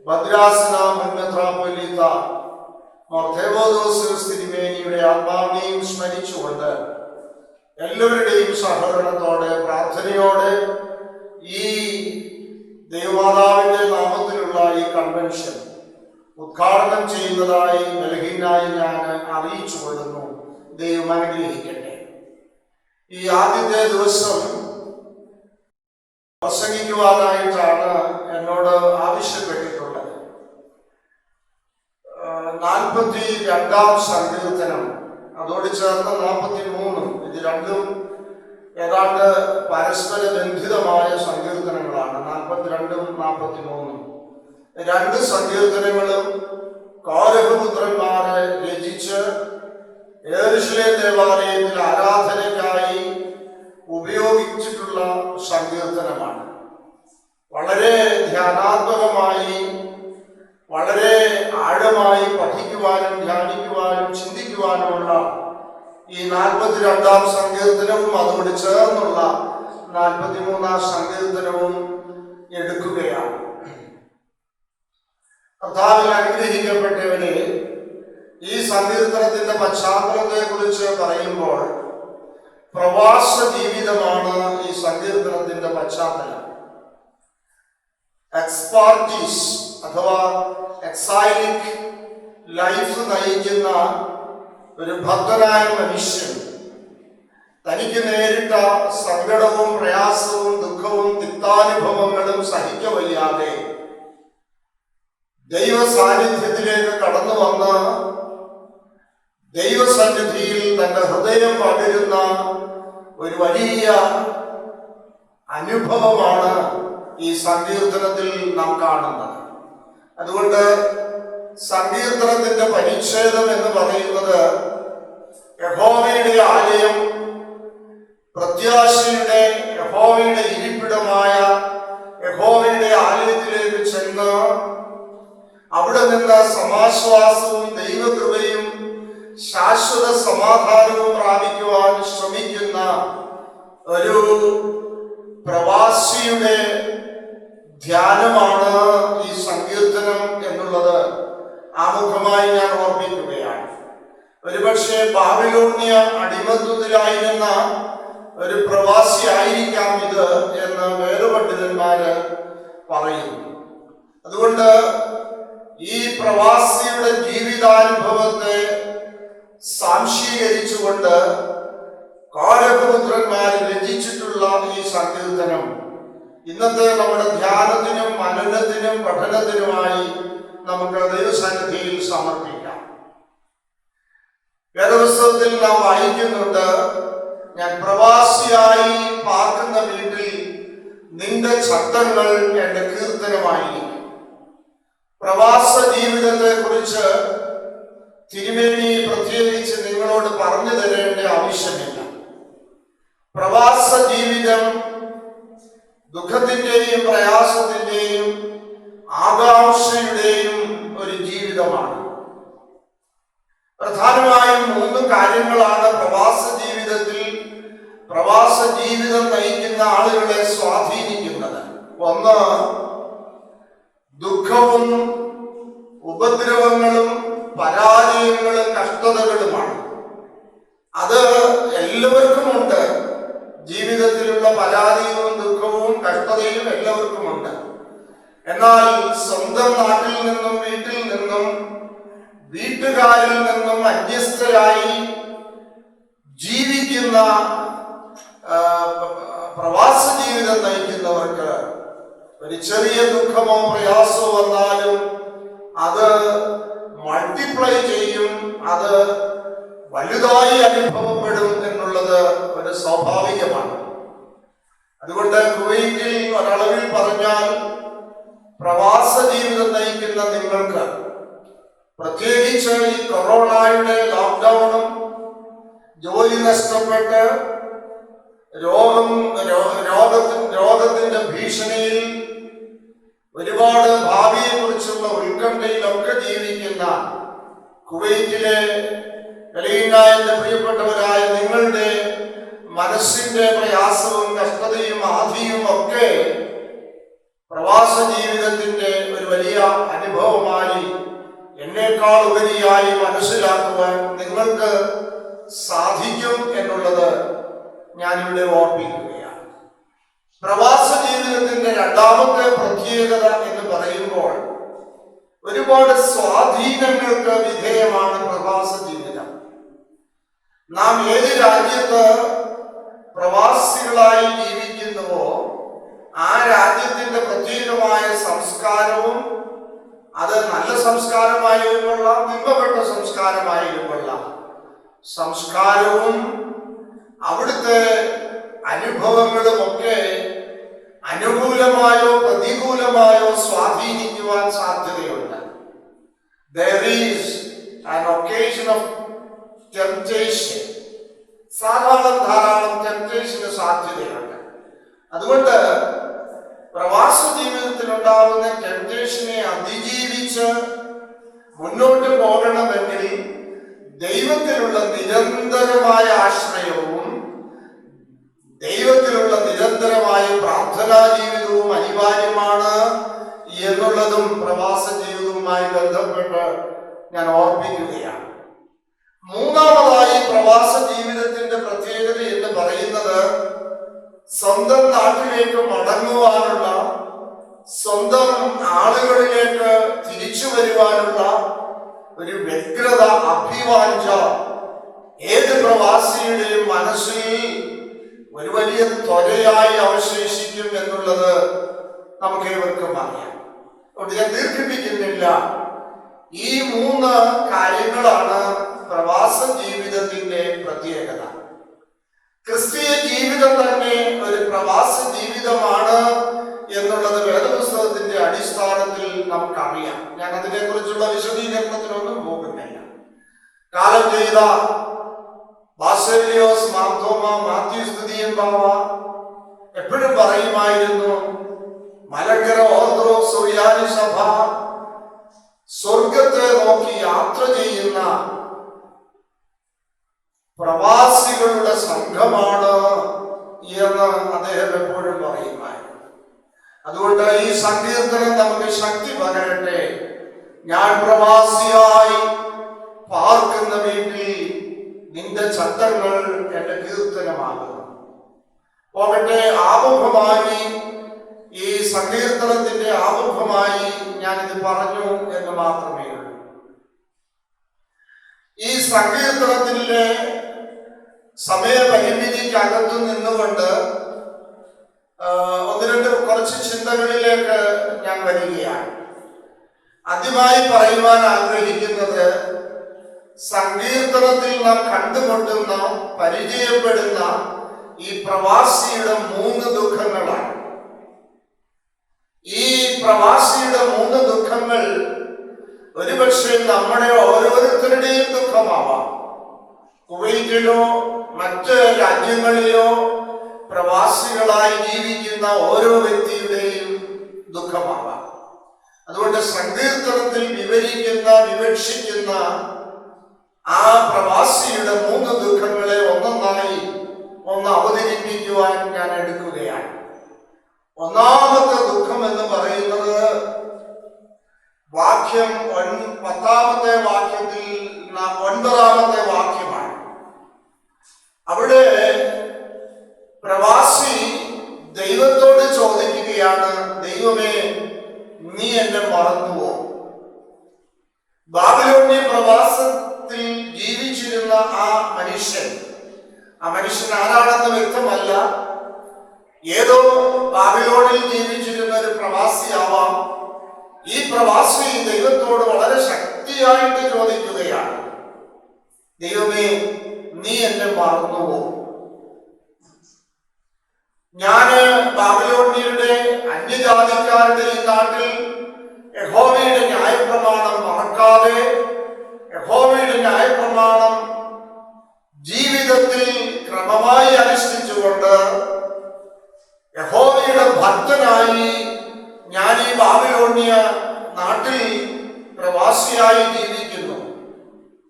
[SPEAKER 6] ഭദ്രാസന മുൻ മെത്രാപ്പൊലീത്ത മോർത്തേവോദോസ് തിരുമേനിയുടെ ആത്മാവിനെയും സ്മരിച്ചുകൊണ്ട് എല്ലാവരുടെയും സഹകരണത്തോടെ പ്രാർത്ഥനയോടെ ഈ ദൈവമാതാവിന്റെ നാമത്തിലുള്ള ഈ കൺവെൻഷൻ ഉദ്ഘാടനം ചെയ്യുന്നതായി ബലഹീനായി ഞാൻ അറിയിച്ചു കൊള്ളുന്നു. ദൈവം അനുഗ്രഹിക്കട്ടെ. ഈ ആദ്യത്തെ ദിവസം പ്രസംഗിക്കുവാനായിട്ടാണ് എന്നോട് ആവശ്യപ്പെട്ടിട്ടുള്ളത്. 42-ാം സങ്കീർത്തനം, അതോട് ചേർന്ന് 43-ഉം, ഇത് രണ്ടും ഏതാണ്ട് പരസ്പര ബന്ധിതമായ സങ്കീർത്തനങ്ങളാണ്. 42-ഉം 43-ഉം രണ്ട് സങ്കീർത്തനങ്ങളും കോരഹപുത്രന്മാരെ രചിച്ച് യെരൂശലേം ദേവാലയത്തിൽ ആരാധനയ്ക്കായി ഉപയോഗിച്ചിട്ടുള്ള സങ്കീർത്തനമാണ്. വളരെ ധ്യാനാത്മകമായി, വളരെ ആഴമായി പഠിക്കുവാനും ധ്യാനിക്കുവാനും ചിന്തിക്കുവാനുമുള്ള ഈ 42-ാം സങ്കീർത്തനവും അതോട് ചേർന്നുള്ള 43-ാം സങ്കീർത്തനവും എടുക്കുകയാണ്. കർത്താവിൽ അനുഗ്രഹിക്കപ്പെട്ടവരെ, ഈ സങ്കീർത്തനത്തിന്റെ പശ്ചാത്തലത്തെ കുറിച്ച് പറയുമ്പോൾ പ്രവാസ ജീവിതമാണ് ഈ സങ്കീർത്തനത്തിന്റെ പശ്ചാത്തലം. എക്സ്പാർട്ടീസ് അഥവാ എക്സൈലിക് ലൈഫ് നയിക്കുന്ന ഒരു ഭക്തനായ മനുഷ്യൻ തനിക്ക് നേരിട്ട സങ്കടവും പ്രയാസവും ദുഃഖവും തിക്താനുഭവങ്ങളും സഹിക്കവയ്യാതെ ദൈവ സാന്നിധ്യത്തിലേക്ക് കടന്നു വന്ന് ദൈവസന്നിധിയിൽ തന്റെ ഹൃദയം പകരുന്ന ഒരു വലിയ അനുഭവമാണ് ഈ സങ്കീർത്തനത്തിൽ നാം കാണുന്നത്. അതുകൊണ്ട് സങ്കീർത്തനത്തിന്റെ പരിച്ഛേദം എന്ന് പറയുന്നത് യഹോവയുടെ ആലയം, പ്രത്യാശയുടെ യഹോവയുടെ ഇരിപ്പിടമായ യഹോവയുടെ ആലയത്തിലേക്ക് ചെന്ന് അവിടെ നിന്ന് സമാശ്വാസവും ദൈവകൃപയും ശാശ്വത സമാധാനവും പ്രാപിക്കുവാൻ ശ്രമിക്കുന്ന ഒരു പ്രവാസിയുടെ ധ്യാനമാണ് ഈ സങ്കീർത്തനം എന്നുള്ളത് ആമുഖമായി ഞാൻ ഓർമ്മിക്കുകയാണ്. ഒരുപക്ഷെ ബാബിലോണിയ അടിമത്വത്തിലായിരുന്ന ഒരു പ്രവാസി ആയിരിക്കാം ഇത് എന്ന് വേദപണ്ഡിതന്മാര് പറയുന്നു. അതുകൊണ്ട് ഈ പ്രവാസിയുടെ ജീവിതാനുഭവത്തെ സാംശീകരിച്ചുകൊണ്ട് കോരഹപുത്രന്മാർ രചിച്ചിട്ടുള്ള ഈ സങ്കീർത്തനം ഇന്നത്തെ നമ്മുടെ ധ്യാനത്തിനും മനനത്തിനും പഠനത്തിനുമായി നമുക്ക് ദൈവസന്നിധിയിൽ സമർപ്പിക്കാം. വേദപുസ്തകത്തിൽ നാം വായിക്കുന്നുണ്ട്, ഞാൻ പ്രവാസിയായി പാർക്കുന്ന വീട്ടിൽ നിന്റെ ശബ്ദങ്ങൾ എന്റെ കീർത്തനമായിരിക്കും. പ്രവാസ ജീവിതത്തെ കുറിച്ച് തിരുമേനി പ്രത്യേകിച്ച് നിങ്ങളോട് പറഞ്ഞു തരേണ്ട ആവശ്യമില്ല. പ്രവാസ ജീവിതം ദുഃഖത്തിന്റെയും പ്രയാസത്തിന്റെയും ആകാംക്ഷയുടെയും ഒരു ജീവിതമാണ്. പ്രധാനമായും 3 കാര്യങ്ങളാണ് പ്രവാസ ജീവിതം നയിക്കുന്ന ആളുകളെ സ്വാധീനിക്കുന്നത്. ഒന്ന്, ദുഃഖവും ഉപദ്രവങ്ങളും പരാജയങ്ങളും കഷ്ടതകളുമാണ്. അത് എല്ലാവർക്കുമുണ്ട്. ജീവിതത്തിലുള്ള പരാജയവും ദുഃഖവും കഷ്ടതയും എല്ലാവർക്കുമുണ്ട്. എന്നാൽ സ്വന്തം നാട്ടിൽ നിന്നും വീട്ടിൽ നിന്നും വീട്ടുകാരിൽ നിന്നും അന്യസ്ഥരായി ജീവിക്കുന്ന പ്രവാസ ജീവിതം നയിക്കുന്നവർക്ക് ഒരു ചെറിയ ദുഃഖമോ പ്രയാസമോ വന്നാലും അത് മൾട്ടിപ്ലൈ ചെയ്യും, അത് വലുതായി അനുഭവപ്പെടും എന്നുള്ളത് ഒരു സ്വാഭാവികമാണ്. അതുകൊണ്ട് കുവൈറ്റിൽ ഒരളവിൽ പറഞ്ഞാൽ പ്രവാസ ജീവിതം നയിക്കുന്ന നിങ്ങൾക്ക്, പ്രത്യേകിച്ച് ഈ കൊറോണയുടെ ലോക്ക്ഡൌണും ജോലി നഷ്ടപ്പെട്ട് രോഗത്തിന്റെ ഭീഷണിയിൽ ഒരുപാട് ഭാവിയെ കുറിച്ചുള്ള ഉത്കണ്ഠയിലൊക്കെ ജീവിക്കുന്ന കുവൈറ്റിലെ എന്റെ പ്രിയപ്പെട്ടവരായ നിങ്ങളുടെ മനസ്സിന്റെ പ്രയാസവും കഷ്ടതയും ആധിയും ഒക്കെ പ്രവാസ ജീവിതത്തിന്റെ ഒരു വലിയ അനുഭവമായി എന്നേക്കാൾ ഉപരിയായി മനസ്സിലാക്കുവാൻ നിങ്ങൾക്ക് സാധിക്കും എന്നുള്ളത് ഞാനിവിടെ ഓർമ്മിക്കുകയാണ്. പ്രവാസ ജീവിതത്തിന്റെ രണ്ടാമത്തെ പ്രത്യേകത എന്ന് പറയുമ്പോൾ ഒരുപാട് സ്വാധീനങ്ങൾക്ക് വിധേയമാണ് പ്രവാസ ജീവിതം. നാം ഏത് രാജ്യത്ത് പ്രവാസികളായി ജീവിക്കുന്നുവോ ആ രാജ്യത്തിന്റെ പ്രത്യേകമായ സംസ്കാരവും, അത് നല്ല സംസ്കാരമായാലും കൊള്ളാം, നിമ്പപ്പെട്ട സംസ്കാരമായാലും കൊള്ളാം, സംസ്കാരവും അവിടുത്തെ അനുഭവങ്ങളുമൊക്കെ അനുകൂലമായോ പ്രതികൂലമായോ സ്വാധീനിക്കുവാൻ സാധ്യതയുണ്ട്. There is an occasion of temptation. ധാരാളം ടെംപ്റ്റേഷന് സാധ്യതയുണ്ട്. അതുകൊണ്ട് പ്രവാസ ജീവിതത്തിൽ ഉണ്ടാകുന്ന ടെംപ്റ്റേഷനെ അതിജീവിച്ച് മുന്നോട്ട് പോകണമെങ്കിൽ ദൈവത്തിലുള്ള നിരന്തരമായ ആശ്രയവും ദൈവത്തിലുള്ള നിരന്തരമായ പ്രാർത്ഥനാ ജീവിതവും അനിവാര്യമാണ് എന്നുള്ളതും പ്രവാസ ജീവിതവുമായി ബന്ധപ്പെട്ട് ഞാൻ ഓർപ്പിക്കുകയാണ്. മൂന്നാമതായി പ്രവാസ ജീവിതത്തിന്റെ പ്രത്യേകത എന്ന് പറയുന്നത് സ്വന്തം നാട്ടിലേക്ക് മടങ്ങുവാനുള്ള, സ്വന്തം ആളുകളിലേക്ക് തിരിച്ചു വരുവാനുള്ള ഒരു വ്യഗ്രത, അഭിവാഞ്ച ഏത് പ്രവാസിയുടെയും മനസ്സിൽ ഒരു വലിയ ത്വരയായി അവശേഷിക്കും എന്നുള്ളത് നമുക്ക് ഏവർക്കും അറിയാം. അതുകൊണ്ട് ഞാൻ ദീർഘിപ്പിക്കുന്നില്ല. ഈ 3 കാര്യങ്ങളാണ് പ്രവാസ ജീവിതത്തിന്റെ പ്രത്യേകത. ക്രിസ്തീയ ജീവിതം തന്നെ ഒരു പ്രവാസ ജീവിതമാണ് എന്നുള്ളത് വേദപുസ്തകത്തിന്റെ അടിസ്ഥാനത്തിൽ നമുക്കറിയാം. ഞാൻ അതിനെക്കുറിച്ചുള്ള വിശദീകരണത്തിനൊന്നും പോകുന്നില്ല. കാലം ചെയ്ത ബാസേലിയോസ് മാർത്തോമ മാത്യൂസ് തുതിയമ്പാവ എപ്പോഴും പറയുമായിരുന്നു, മലങ്കര ഓർത്തഡോക്സ് സുറിയാനി സഭ സ്വർഗത്തെ നോക്കി യാത്ര ചെയ്യുന്ന പ്രവാസികളുടെ സംഘമാണ് എന്ന് അദ്ദേഹം എപ്പോഴും പറയുമായിരുന്നു. അതുകൊണ്ട് ഈ സങ്കീർത്തനം നമുക്ക് ശക്തി പകരട്ടെ. ഞാൻ പ്രവാസിയായി പാർക്കുന്ന വീട്ടിൽ നിന്റെ ചട്ടങ്ങൾ എന്റെ കീർത്തനമാകുന്നു. പോകട്ടെ, ആമുഖമായി ഈ സങ്കീർത്തനത്തിന്റെ ആമുഖമായി ഞാനിത് പറഞ്ഞു എന്ന് മാത്രമേ ഉള്ളൂ. ഈ സങ്കീർത്തനത്തിലെ സമയപരിമിതിക്കകത്തു നിന്നുകൊണ്ട് 1-2 കുറച്ച് ചിന്തകളിലേക്ക് ഞാൻ വരികയാണ്. ആദ്യമായി പറയുവാൻ ആഗ്രഹിക്കുന്നത് സങ്കീർത്തനത്തിൽ നാം കണ്ടുമുട്ടുന്ന, പരിചയപ്പെടുന്ന ഈ പ്രവാസിയുടെ 3 ദുഃഖങ്ങളാണ്. ഈ പ്രവാസിയുടെ 3 ദുഃഖങ്ങൾ ഒരുപക്ഷെ നമ്മുടെ ഓരോരുത്തരുടെയും ദുഃഖമാവാം. കുവൈറ്റിലോ മറ്റ് രാജ്യങ്ങളിലോ പ്രവാസികളായി ജീവിക്കുന്ന ഓരോ വ്യക്തിയുടെയും ദുഃഖമാവാം. അതുകൊണ്ട് സങ്കീർത്തനത്തിൽ വിവക്ഷിക്കുന്ന ആ പ്രവാസിയുടെ 3 ദുഃഖങ്ങളെ ഒന്നൊന്നായി അവതരിപ്പിക്കുവാൻ ഞാൻ എടുക്കുകയാണ്. ഒന്നാമത്തെ ദുഃഖം എന്ന് പറയുന്നത് വാക്യം 10-ാമത്തെ വാക്യത്തിൽ 9-ാമത്തെ വാക്യമാണ്. അവിടെ പ്രവാസി ദൈവത്തോട് ചോദിക്കുകയാണ്, ദൈവമേ, നീ എന്നെ മറന്നുവോ? ബാബിലോണിയ പ്രവാസത്തിൽ ജീവിച്ചിരുന്ന ആ മനുഷ്യൻ ആരാണെന്ന് വ്യക്തമല്ല. ഏതോ ബാബിലോണിൽ ജീവിച്ചിരുന്ന ഒരു പ്രവാസിയാവാം. ഈ പ്രവാസി ദൈവത്തോട് വളരെ ശക്തിയായിട്ട് ചോദിക്കുകയാണ്, ദൈവമേ, നീ എന്നെ മറന്നുവോ? ഞാന് ബാബിലോണിയരുടെ അന്യജാതിക്കാരുടെ ഈ നാട്ടിൽ യഹോവയുടെ ന്യായപ്രമാണം മറക്കാതെ, യഹോവയുടെ ന്യായപ്രമാണം ജീവിതത്തിൽ ക്രമമായി അനുഷ്ഠിച്ചുകൊണ്ട് യഹോവയുടെ ഭക്തനായി ഞാൻ ഈ ബാബിലോണിയ നാട്ടിൽ പ്രവാസിയായി ജീവിക്കുന്നു.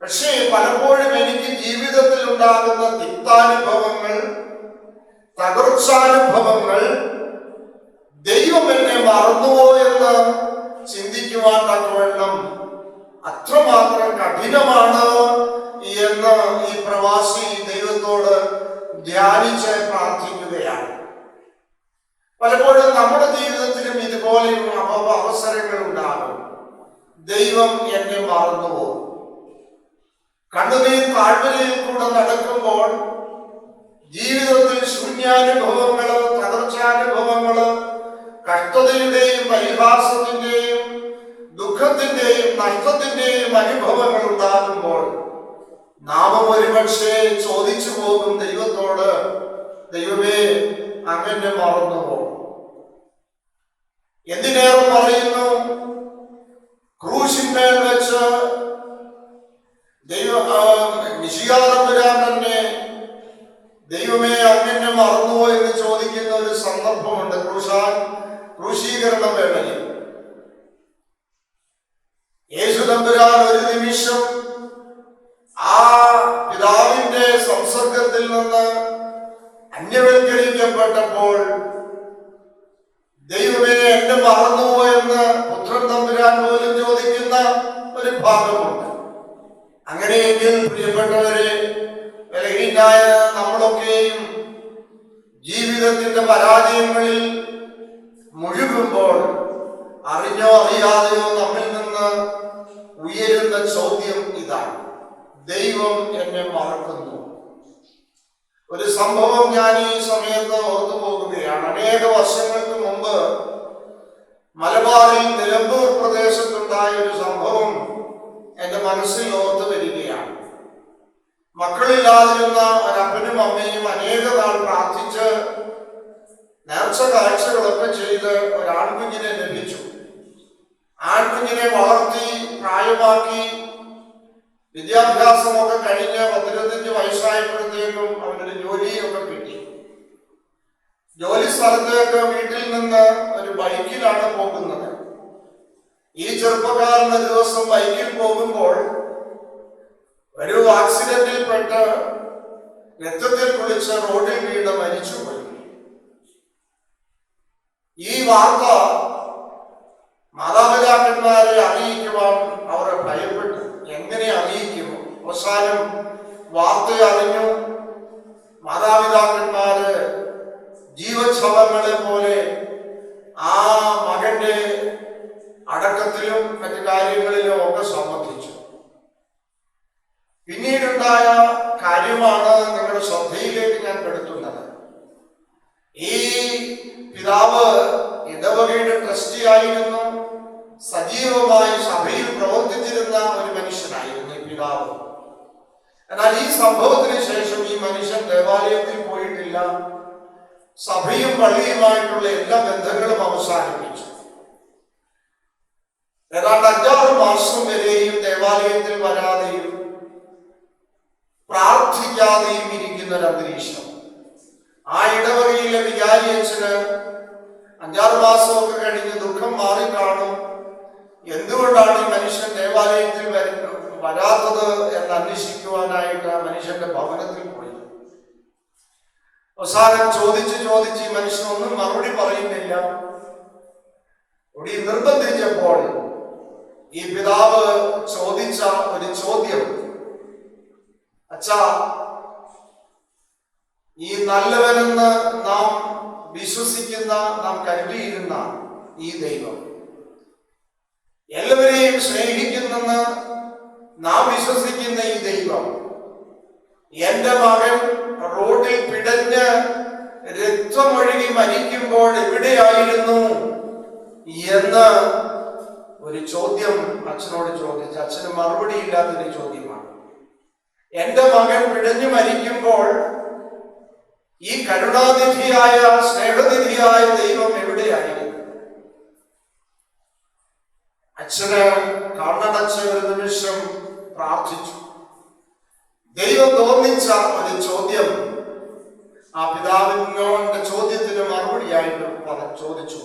[SPEAKER 6] പക്ഷേ പലപ്പോഴും എനിക്ക് ജീവിതത്തിൽ ഉണ്ടാകുന്ന തിക്താനുഭവങ്ങൾ, തകർച്ചാനുഭവങ്ങൾ ദൈവം എന്നെ മറന്നുവോ എന്ന് ചിന്തിക്കുവാൻ തക്കവണ്ണം അത്രമാത്രം കഠിനമാണ് എന്ന് ഈ പ്രവാസി ദൈവത്തോട് ധ്യാനിച്ച് പ്രാർത്ഥിക്കുകയാണ്. പലപ്പോഴും നമ്മുടെ ജീവിതത്തിലും ഇതുപോലെയുള്ള അവസരങ്ങൾ ഉണ്ടാകും. ദൈവം എന്നെ മറന്നുവോ? കണ്ണുനീർ താഴ്വരയിൽ കൂടെ നടക്കുമ്പോൾ ജീവിതത്തിൽ ശൂന്യാനുഭവങ്ങള്, തകർച്ചാനുഭവങ്ങള്, കഷ്ടതയുടെയും പരിഹാസത്തിന്റെയും ദുഃഖത്തിന്റെയും നഷ്ടത്തിന്റെയും അനുഭവങ്ങൾ ഉണ്ടാകുമ്പോൾ നാം ഒരുപക്ഷെ ചോദിച്ചു പോകും ദൈവത്തോട്, ദൈവമേ അങ്ങനെ മറന്നുപോകും. എന്തിനേറെ പറയുന്നു, ക്രൂശിന്മേൽ വെച്ച് മിശിഹാതമ്പുരാൻ തന്നെ ദൈവമേ അങ്ങനെ മറന്നുവോ എന്ന് ചോദിക്കുന്ന ഒരു സന്ദർഭമുണ്ട് ക്രൂശീകരണ വേളയിൽ. യേശു തമ്പുരാൻ ഒരു നിമിഷം ആ പിതാവിന്റെ സംസർഗത്തിൽ നിന്ന് അന്യവൽക്കരിക്കപ്പെട്ടപ്പോൾ ദൈവമേ എന്നെ മറന്നുവോ എന്ന് പുത്രൻ തമ്പുരാൻ പോലും ചോദിക്കുന്ന ഒരു ഭാഗമുണ്ട്. അങ്ങനെയെങ്കിൽ പ്രിയപ്പെട്ടവരെ, ബലഹീനരായ നമ്മളൊക്കെയും ജീവിതത്തിന്റെ പരാജയങ്ങളിൽ മുഴുകുമ്പോൾ അറിഞ്ഞോ അറിയാതെയോ നമ്മിൽ നിന്ന് ഉയരുന്ന ചോദ്യം ഇതാണ്: ദൈവം എന്നെ മറക്കുന്നു. ഒരു സംഭവം ഞാൻ ഈ സമയത്ത് ഓർത്തു പോകുകയാണ്. അനേക വർഷങ്ങൾക്ക് മുമ്പ് മലബാറിൽ നിലമ്പൂർ പ്രദേശത്തുണ്ടായ ഒരു സംഭവം എന്റെ മനസ്സിൽ ഓർത്തു വരികയാണ്. മക്കളില്ലാതിരുന്ന ഒരപ്പനും അമ്മയും അനേക നാൾ പ്രാർത്ഥിച്ച് നേർച്ച കാഴ്ചകളൊക്കെ ചെയ്ത് ഒരാൺകുഞ്ഞിനെ ലഭിച്ചു. ആൺകുഞ്ഞിനെ വളർത്തി പ്രായമാക്കി വിദ്യാഭ്യാസമൊക്കെ കഴിഞ്ഞ് 15 വയസ്സായപ്പോഴത്തേക്കും അവനൊരു ജോലിയൊക്കെ കിട്ടി. ജോലി സ്ഥലത്തേക്ക് വീട്ടിൽ നിന്ന് ഒരു ബൈക്കിലാണ് പോകുന്നത്. ഈ ചെറുപ്പക്കാരൻ ഒരു ദിവസം ബൈക്കിൽ പോകുമ്പോൾ ഒരു ആക്സിഡന്റിൽ പെട്ട് രക്തത്തിൽ കുളിച്ച് റോഡിൽ വീണ് മരിച്ചുപോയി. ഈ വാർത്ത മാതാപിതാക്കന്മാരെ അറിയിക്കുവാൻ അവർ ഭയപ്പെട്ടു. എങ്ങനെ അറിയിക്കും? അവസാനം വാർത്ത അറിഞ്ഞു. മാതാപിതാക്കന്മാര് ജീവച്ഛവങ്ങളെ പോലെ ആ മകന്റെ അടക്കത്തിലും മറ്റു കാര്യങ്ങളിലും ഒക്കെ സംബന്ധിച്ചു. പിന്നീടുണ്ടായ കാര്യമാണ് നിങ്ങളുടെ ശ്രദ്ധയിലേക്ക് ഞാൻ പെടുത്തുന്നത്. ഈ പിതാവ് ഇടവകയുടെ ട്രസ്റ്റി ആയിരുന്നു. സജീവമായി സഭയിൽ പ്രവർത്തിച്ചിരുന്ന ഒരു മനുഷ്യനായിരുന്നു ഈ പിതാവ്. എന്നാൽ ഈ സംഭവത്തിന് ശേഷം ഈ മനുഷ്യൻ ദേവാലയത്തിൽ പോയിട്ടില്ല. സഭയും പള്ളിയുമായിട്ടുള്ള എല്ലാ ബന്ധങ്ങളും അവസാനിപ്പിച്ചു. ഏതാണ്ട് 5-6 മാസം വരെയും ദേവാലയത്തിൽ വരാതെയും പ്രാർത്ഥിക്കാതെയും ഇരിക്കുന്ന ഒരു അന്തരീക്ഷം. ആ ഇടവകയിലെ വികാരി അച്ഛന് 5-6 മാസമൊക്കെ കഴിഞ്ഞ് ദുഃഖം മാറിക്കാണും. എന്തുകൊണ്ടാണ് ഈ മനുഷ്യൻ ദേവാലയത്തിൽ വരാത്തത് എന്ന് അന്വേഷിക്കുവാനായിട്ട് ആ മനുഷ്യന്റെ ഭവനത്തിൽ പോയി. അവസാനം ചോദിച്ച് ഈ മനുഷ്യൻ ഒന്നും മറുപടി പറയുന്നില്ല. ഇവിടെ നിർബന്ധിച്ചപ്പോൾ ഈ പിതാവ് ചോദിച്ച ഒരു ചോദ്യം: അച്ഛാ, ഈ നല്ലവനെന്ന് നാം വിശ്വസിക്കുന്ന, നാം കരുതിയിരുന്ന ഈ ദൈവം, എല്ലാവരെയും സ്നേഹിക്കുന്നെന്ന് നാം വിശ്വസിക്കുന്ന ഈ ദൈവം, എന്റെ മകൻ റോഡിൽ പിടഞ്ഞ് രക്തമൊഴുകി മരിക്കുമ്പോൾ എവിടെയായിരുന്നു എന്ന് ഒരു ചോദ്യം അച്ഛനോട് ചോദിച്ചു. അച്ഛന് മറുപടി ഇല്ലാത്തൊരു ചോദ്യമാണ്. എന്റെ മകൻ പിടഞ്ഞു മരിക്കുമ്പോൾ ഈ കരുണാനിധിയായ സ്നേഹനിധിയായ ദൈവം എവിടെയായിരുന്നു? അച്ഛന് കണ്ണടച്ച ഒരു നിമിഷം പ്രാർത്ഥിച്ചു. ദൈവം തോന്നിച്ച ഒരു ചോദ്യം ആ പിതാവിന്റെ ചോദ്യത്തിന് മറുപടിയായിട്ട് ചോദിച്ചു.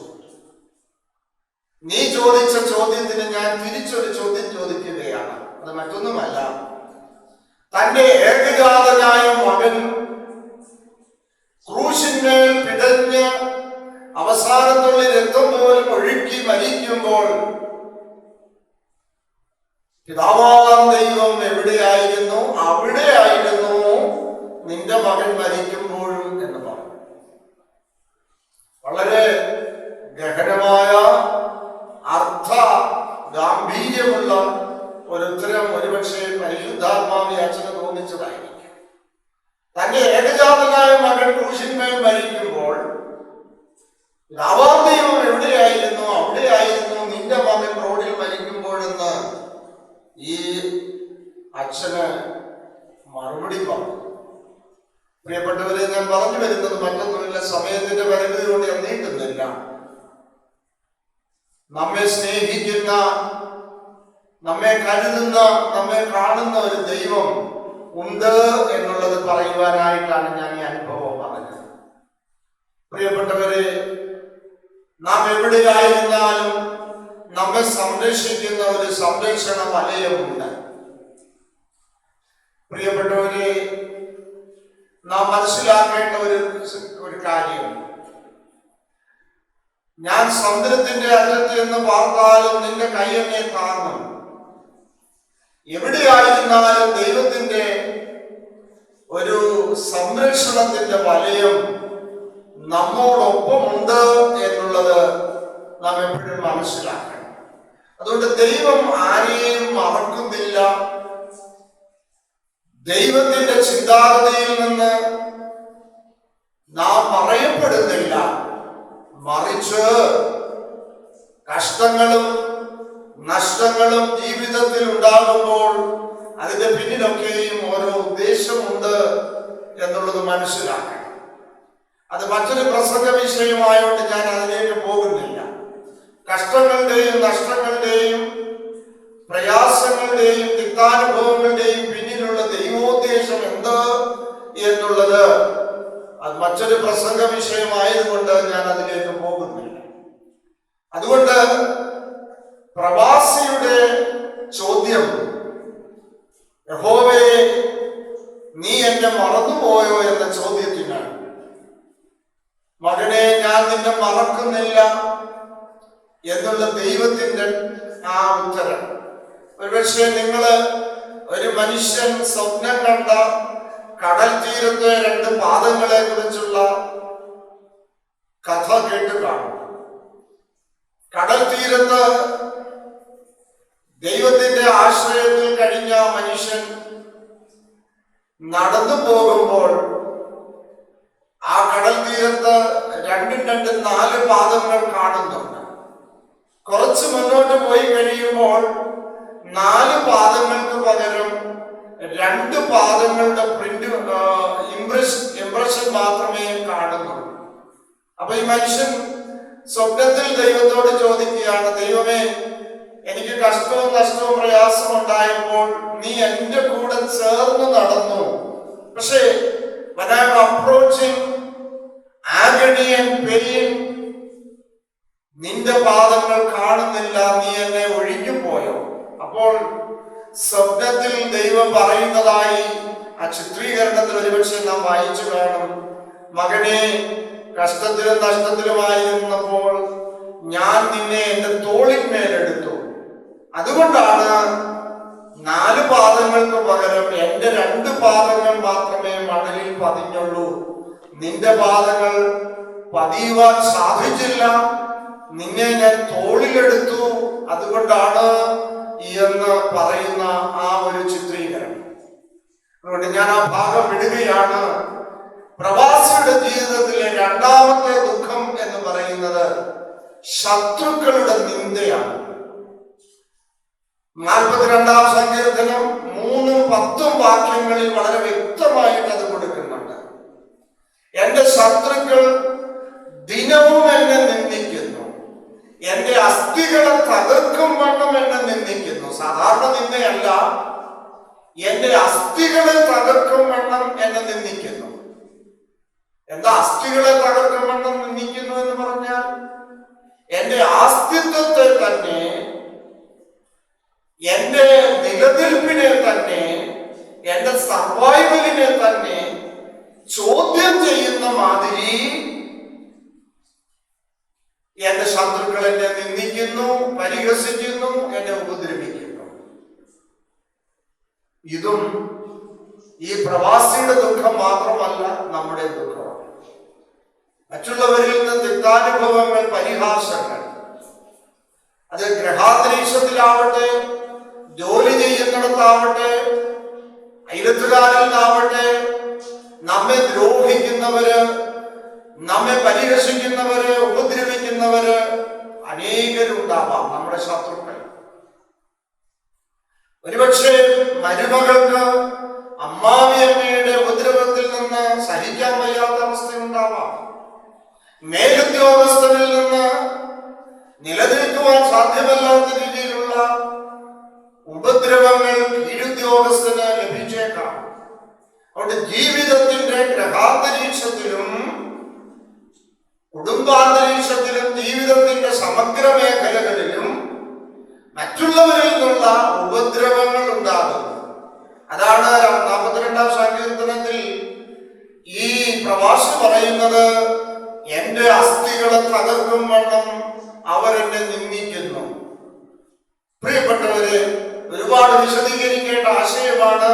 [SPEAKER 6] നീ ചോദിച്ച ചോദ്യത്തിന് ഞാൻ തിരിച്ചൊരു ചോദ്യം ചോദിക്കുകയാണ്. അത് മറ്റൊന്നുമല്ല, തന്റെ ഏകജാതനായ മകൻ ക്രൂശിന്മേൽ പിടഞ്ഞ് അവസാനത്തുള്ള രക്തം പോലും ഒഴുക്കി മരിക്കുമ്പോൾ പിതാവാം ദൈവം എവിടെയായിരുന്നു? അവിടെയായിരുന്നു നിന്റെ മകൻ മരിക്കുമ്പോഴും എന്ന് പറഞ്ഞു. വളരെ ഗഹനമായ അർത്ഥ ഗാംഭീര്യമുള്ള ഒരു ഉത്തരം ഒരുപക്ഷെ പരിശുദ്ധാത്മാവിനെ അച്ഛന് തോന്നിച്ചതായിരിക്കും. തന്റെ ഏകജാതനായ അച്ഛന് മറുപടി പറഞ്ഞു. പ്രിയപ്പെട്ടവരെ, ഞാൻ പറഞ്ഞു വരുന്നത് മറ്റൊന്നുമില്ല, സമയത്തിന്റെ പരിമിതി കൊണ്ട് ഞാൻ നീട്ടുന്നില്ല. നമ്മെ സ്നേഹിക്കുന്ന, നമ്മെ കരുതുന്ന, നമ്മെ കാണുന്ന ഒരു ദൈവം ഉണ്ട് എന്നുള്ളത് പറയുവാനായിട്ടാണ് ഞാൻ ഈ അനുഭവം പറഞ്ഞത്. പ്രിയപ്പെട്ടവരെ, നാം എവിടെയായിരുന്നാലും നമ്മെ സംരക്ഷിക്കുന്ന ഒരു സംരക്ഷണ വലയമുണ്ട്. പ്രിയപ്പെട്ടവരെ, നാം മനസ്സിലാക്കേണ്ട ഒരു കാര്യം, ഞാൻ സമുദ്രത്തിന്റെ അറ്റത്ത് എന്ന് പാർത്താലും നിന്റെ കൈ എന്നെ താങ്ങും. എവിടെയായിരുന്നാലും ദൈവത്തിന്റെ ഒരു സംരക്ഷണത്തിന്റെ വലയം നമ്മോടൊപ്പമുണ്ട് എന്നുള്ളത് നാം എപ്പോഴും മനസ്സിലാക്കണം. അതുകൊണ്ട് ദൈവം ആരെയും മറക്കുന്നില്ല. ദൈവത്തിന്റെ ചിന്താഗതിയിൽ നിന്ന് നാം മറയപ്പെടുന്നില്ല. മറിച്ച് കഷ്ടങ്ങളും നഷ്ടങ്ങളും ജീവിതത്തിൽ ഉണ്ടാകുമ്പോൾ അതിന്റെ പിന്നിലൊക്കെയും ഓരോ ഉദ്ദേശമുണ്ട് എന്നുള്ളത് മനസ്സിലാക്കണം. അത് മറ്റൊരു പ്രസംഗ വിഷയമായോണ്ട് ഞാൻ അതിലേക്ക് പോകുന്നില്ല. കഷ്ടങ്ങളുടെയും നഷ്ടങ്ങളുടെയും പ്രയാസങ്ങളുടെയും തിക്താനുഭവങ്ങളുടെയും പിന്നിലുള്ള ദൈവോദ്ദേശം എന്ത് എന്നുള്ളത് അത് മറ്റൊരു പ്രസംഗ വിഷയമായതുകൊണ്ട് ഞാൻ അതിലേക്ക് പോകുന്നില്ല. അതുകൊണ്ട് പ്രവാസിയുടെ ചോദ്യം, യഹോവേ നീ എന്നെ മറന്നുപോയോ എന്ന ചോദ്യത്തിനാണ്. മകനെ, ഞാൻ നിന്നെ മറക്കുന്നില്ല എന്നുള്ള ദൈവത്തിന്റെ ആ ഉത്തരം. ഒരുപക്ഷെ നിങ്ങള് ഒരു മനുഷ്യൻ സ്വപ്നം കണ്ട കടൽ തീരത്തെ 2 പാദങ്ങളെ കുറിച്ചുള്ള കഥ കേട്ട് കാണും. കടൽ തീരത്ത് ദൈവത്തിന്റെ ആശ്രയത്തിൽ കഴിഞ്ഞ മനുഷ്യൻ നടന്നു പോകുമ്പോൾ ആ കടൽ തീരത്ത് 2 പാദങ്ങൾ കാണുന്നുണ്ട്. കുറച്ച് മുന്നോട്ട് പോയി കഴിയുമ്പോൾ 4 പാദങ്ങൾക്ക് പകരം 2 പാദങ്ങളുടെ ഇംപ്രഷൻ മാത്രമേ കാണുന്നുള്ളൂ. അപ്പൊ ഈ മനുഷ്യൻ സ്വപ്നത്തിൽ ദൈവത്തോട് ചോദിക്കുകയാണ്, ദൈവമേ, എനിക്ക് കഷ്ടവും നഷ്ടവും പ്രയാസവും ഉണ്ടായപ്പോൾ നീ എന്റെ കൂടെ ചേർന്ന് നടന്നു. പക്ഷേ when I am approaching agony and pain, നിന്റെ പാദങ്ങൾ കാണുന്നില്ല, നീ എന്നെ ഒഴിഞ്ഞു പോയോ? അപ്പോൾ സ്വപ്നത്തിൽ ദൈവം പറയുന്നതായി ആ ചിത്രീകരണത്തിൽ ഒരുപക്ഷെ നാം വായിച്ചു കാണും, മകനെ, കഷ്ടത്തിലും നഷ്ടത്തിലുമായിരുന്നപ്പോൾ ഞാൻ നിന്നെ എന്റെ തോളിന്മേലെടുത്തു. അതുകൊണ്ടാണ് 4 പാദങ്ങൾക്ക് പകരം എന്റെ 2 പാദങ്ങൾ മാത്രമേ മണലിൽ പതിഞ്ഞുള്ളൂ. നിന്റെ പാദങ്ങൾ പതിയുവാൻ സാധിച്ചില്ല. നിന്നെ ഞാൻ തോളിലെടുത്തു. അതുകൊണ്ടാണ് എന്ന് പറയുന്ന ആ ഒരു ചിത്രീകരണം. അതുകൊണ്ട് ഞാൻ ആ ഭാഗം വിടുകയാണ്. പ്രവാസിയുടെ ജീവിതത്തിലെ 2ാമത്തെ ദുഃഖം എന്ന് പറയുന്നത് ശത്രുക്കളുടെ നിന്ദയാണ്. 42-ാം സങ്കീർത്തനം 3-10 വാക്യങ്ങളിൽ വളരെ വ്യക്തമായിട്ട് അത് കൊടുക്കുന്നുണ്ട്. എന്റെ ശത്രുക്കൾ ദിനവും എന്നെ നിന്ദിക്കുന്നു, എന്റെ അസ്ഥികളെ തകർക്കും വണ്ണം എന്നെ നിന്ദിക്കുന്നു. സാധാരണ നിന്ദയല്ല, എന്റെ അസ്ഥികളെ തകർക്കും വണ്ണം എന്നെ നിന്ദിക്കുന്നു. എന്താ അസ്ഥികളെ തകർക്കും വണ്ണം നിന്ദിക്കുന്നു എന്ന് പറഞ്ഞാൽ, എന്റെ ആസ്തിത്വത്തെ തന്നെ, എന്റെ നിലനിൽപ്പിനെ തന്നെ, എന്റെ സർവൈവലിനെ തന്നെ ചോദ്യം ചെയ്യുന്ന മാതിരി എന്റെ ശത്രുക്കൾ എന്നെ നിന്ദിക്കുന്നു, പരിഹസിക്കുന്നു, എന്നെ ഉപദ്രവിക്കുന്നു. ഇതും ഈ പ്രവാസിയുടെ ദുഃഖം മാത്രമല്ല, നമ്മുടെ ദുഃഖം. മറ്റുള്ളവരിൽ നിന്ന് തിക്താനുഭവങ്ങൾ, പരിഹാസങ്ങൾ, അത് ഗൃഹാന്തരീക്ഷത്തിലാവട്ടെ, ജോലി ചെയ്യുന്നിടത്താവട്ടെ, അയലത്തുകാരിൽ നിന്നാവട്ടെ, നമ്മെ ദ്രോഹിക്കുന്നവര്, നമ്മെ പരിഹസിക്കുന്നവര്, ഉപദ്രവിക്കുന്നവര് അനേകരുണ്ടാവാം, നമ്മുടെ ശത്രുക്കൾ. ഒരുപക്ഷെ മരുമകൾക്ക് അമ്മാവിയമ്മയുടെ ഉപദ്രവത്തിൽ നിന്ന് സഹിക്കാൻ വയ്യാത്ത അവസ്ഥയുണ്ടാവാം. മേലുദ്യോഗസ്ഥനിൽ നിന്ന് നിലനിൽക്കുവാൻ സാധ്യമല്ലാത്ത രീതിയിലുള്ള ഉപദ്രവങ്ങൾ കീഴുദ്യോഗസ്ഥന് ലഭിച്ചേക്കാം. അതുകൊണ്ട് ജീവിതത്തിന്റെ ഗ്രഹാന്തരീക്ഷത്തിലും കുടുംബാന്തരീക്ഷത്തിലും ജീവിതത്തിന്റെ സമഗ്ര മേഖലകളിലും മറ്റുള്ളവരിൽ നിന്നുള്ള ഉപദ്രവങ്ങൾ ഉണ്ടാകുന്നു. അതാണ് 42-ാം സങ്കീർത്തനത്തിൽ ഈ പ്രവാസി പറയുന്നത്, എന്റെ അസ്ഥികളെ തകർക്കും വണ്ണം അവരെന്നെ നിന്ദിക്കുന്നു. പ്രിയപ്പെട്ടവരെ, ഒരുപാട് വിശദീകരിക്കേണ്ട ആശയമാണ്.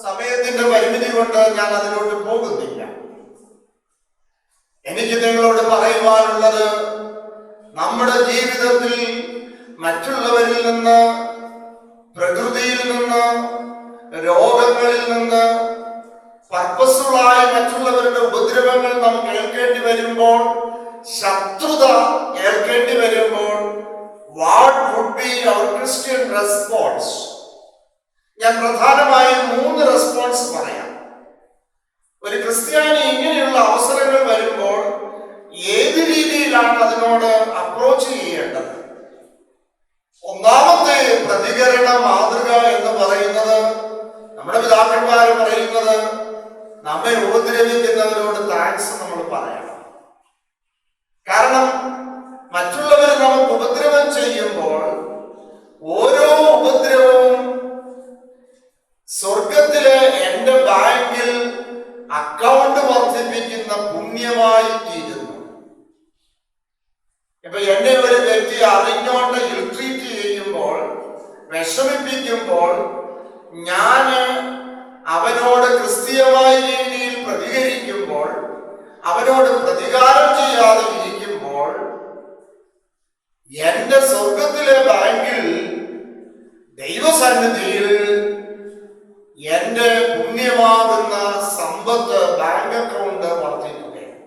[SPEAKER 6] സമയത്തിന്റെ പരിമിതി കൊണ്ട് ഞാൻ അതിലോട്ട് പോകുന്നില്ല. എനിക്ക് നിങ്ങളോട് പറയുവാനുള്ളത്, നമ്മുടെ ജീവിതത്തിൽ മറ്റുള്ളവരിൽ നിന്ന്, പ്രകൃതിയിൽ നിന്ന്, രോഗങ്ങളിൽ നിന്ന്, പർപ്പസ്ഫുള്ളായ മറ്റുള്ളവരുടെ ഉപദ്രവങ്ങൾ നാം കേൾക്കേണ്ടി വരുമ്പോൾ, ശത്രുത ഏൽക്കേണ്ടി വരുമ്പോൾ, what would be our Christian response? ഞാൻ പ്രധാനമായും 3 റെസ്പോൺസ് പറയാം. ഒരു ക്രിസ്ത്യാനി ഇങ്ങനെയുള്ള അവസരങ്ങൾ വരുമ്പോൾ ഏത് രീതിയിലാണ് അതിനോട് അപ്രോച്ച് ചെയ്യേണ്ടത്? ഒന്നാമത്തെ പ്രതികരണ മാതൃക എന്ന് പറയുന്നത്, നമ്മുടെ പിതാക്കന്മാർ പറയുന്നത്, നമ്മെ ഉപദ്രവിക്കുന്നവരോട് താങ്ക്സ് നമ്മൾ പറയണം. കാരണം മറ്റുള്ളവർ നമുക്ക് ഉപദ്രവം ചെയ്യുമ്പോൾ ഓരോ ഉപദ്രവവും സ്വർഗത്തിലെ എന്റെ ബാങ്കിൽ അക്കൗണ്ട് വർദ്ധിപ്പിക്കുന്ന പുണ്യമായി തീരുന്നു. ഇപ്പൊ എന്നെ ഒരു വ്യക്തി അറിഞ്ഞോണ്ട് ഇൽട്രീറ്റ് ചെയ്യുമ്പോൾ, വിഷമിപ്പിക്കുമ്പോൾ, ഞാൻ അവനോട് ക്രിസ്തീയമായ രീതിയിൽ പ്രതികരിക്കുമ്പോൾ, അവനോട് പ്രതികാരം ചെയ്യാതെ ഇരിക്കുമ്പോൾ, എന്റെ സ്വർഗത്തിലെ ബാങ്കിൽ ദൈവസന്നിധിയിൽ എന്റെ പുണ്യമാകുന്ന സമ്പത്ത് ബാങ്ക് അക്കൗണ്ട് വർദ്ധിക്കുകയാണ്.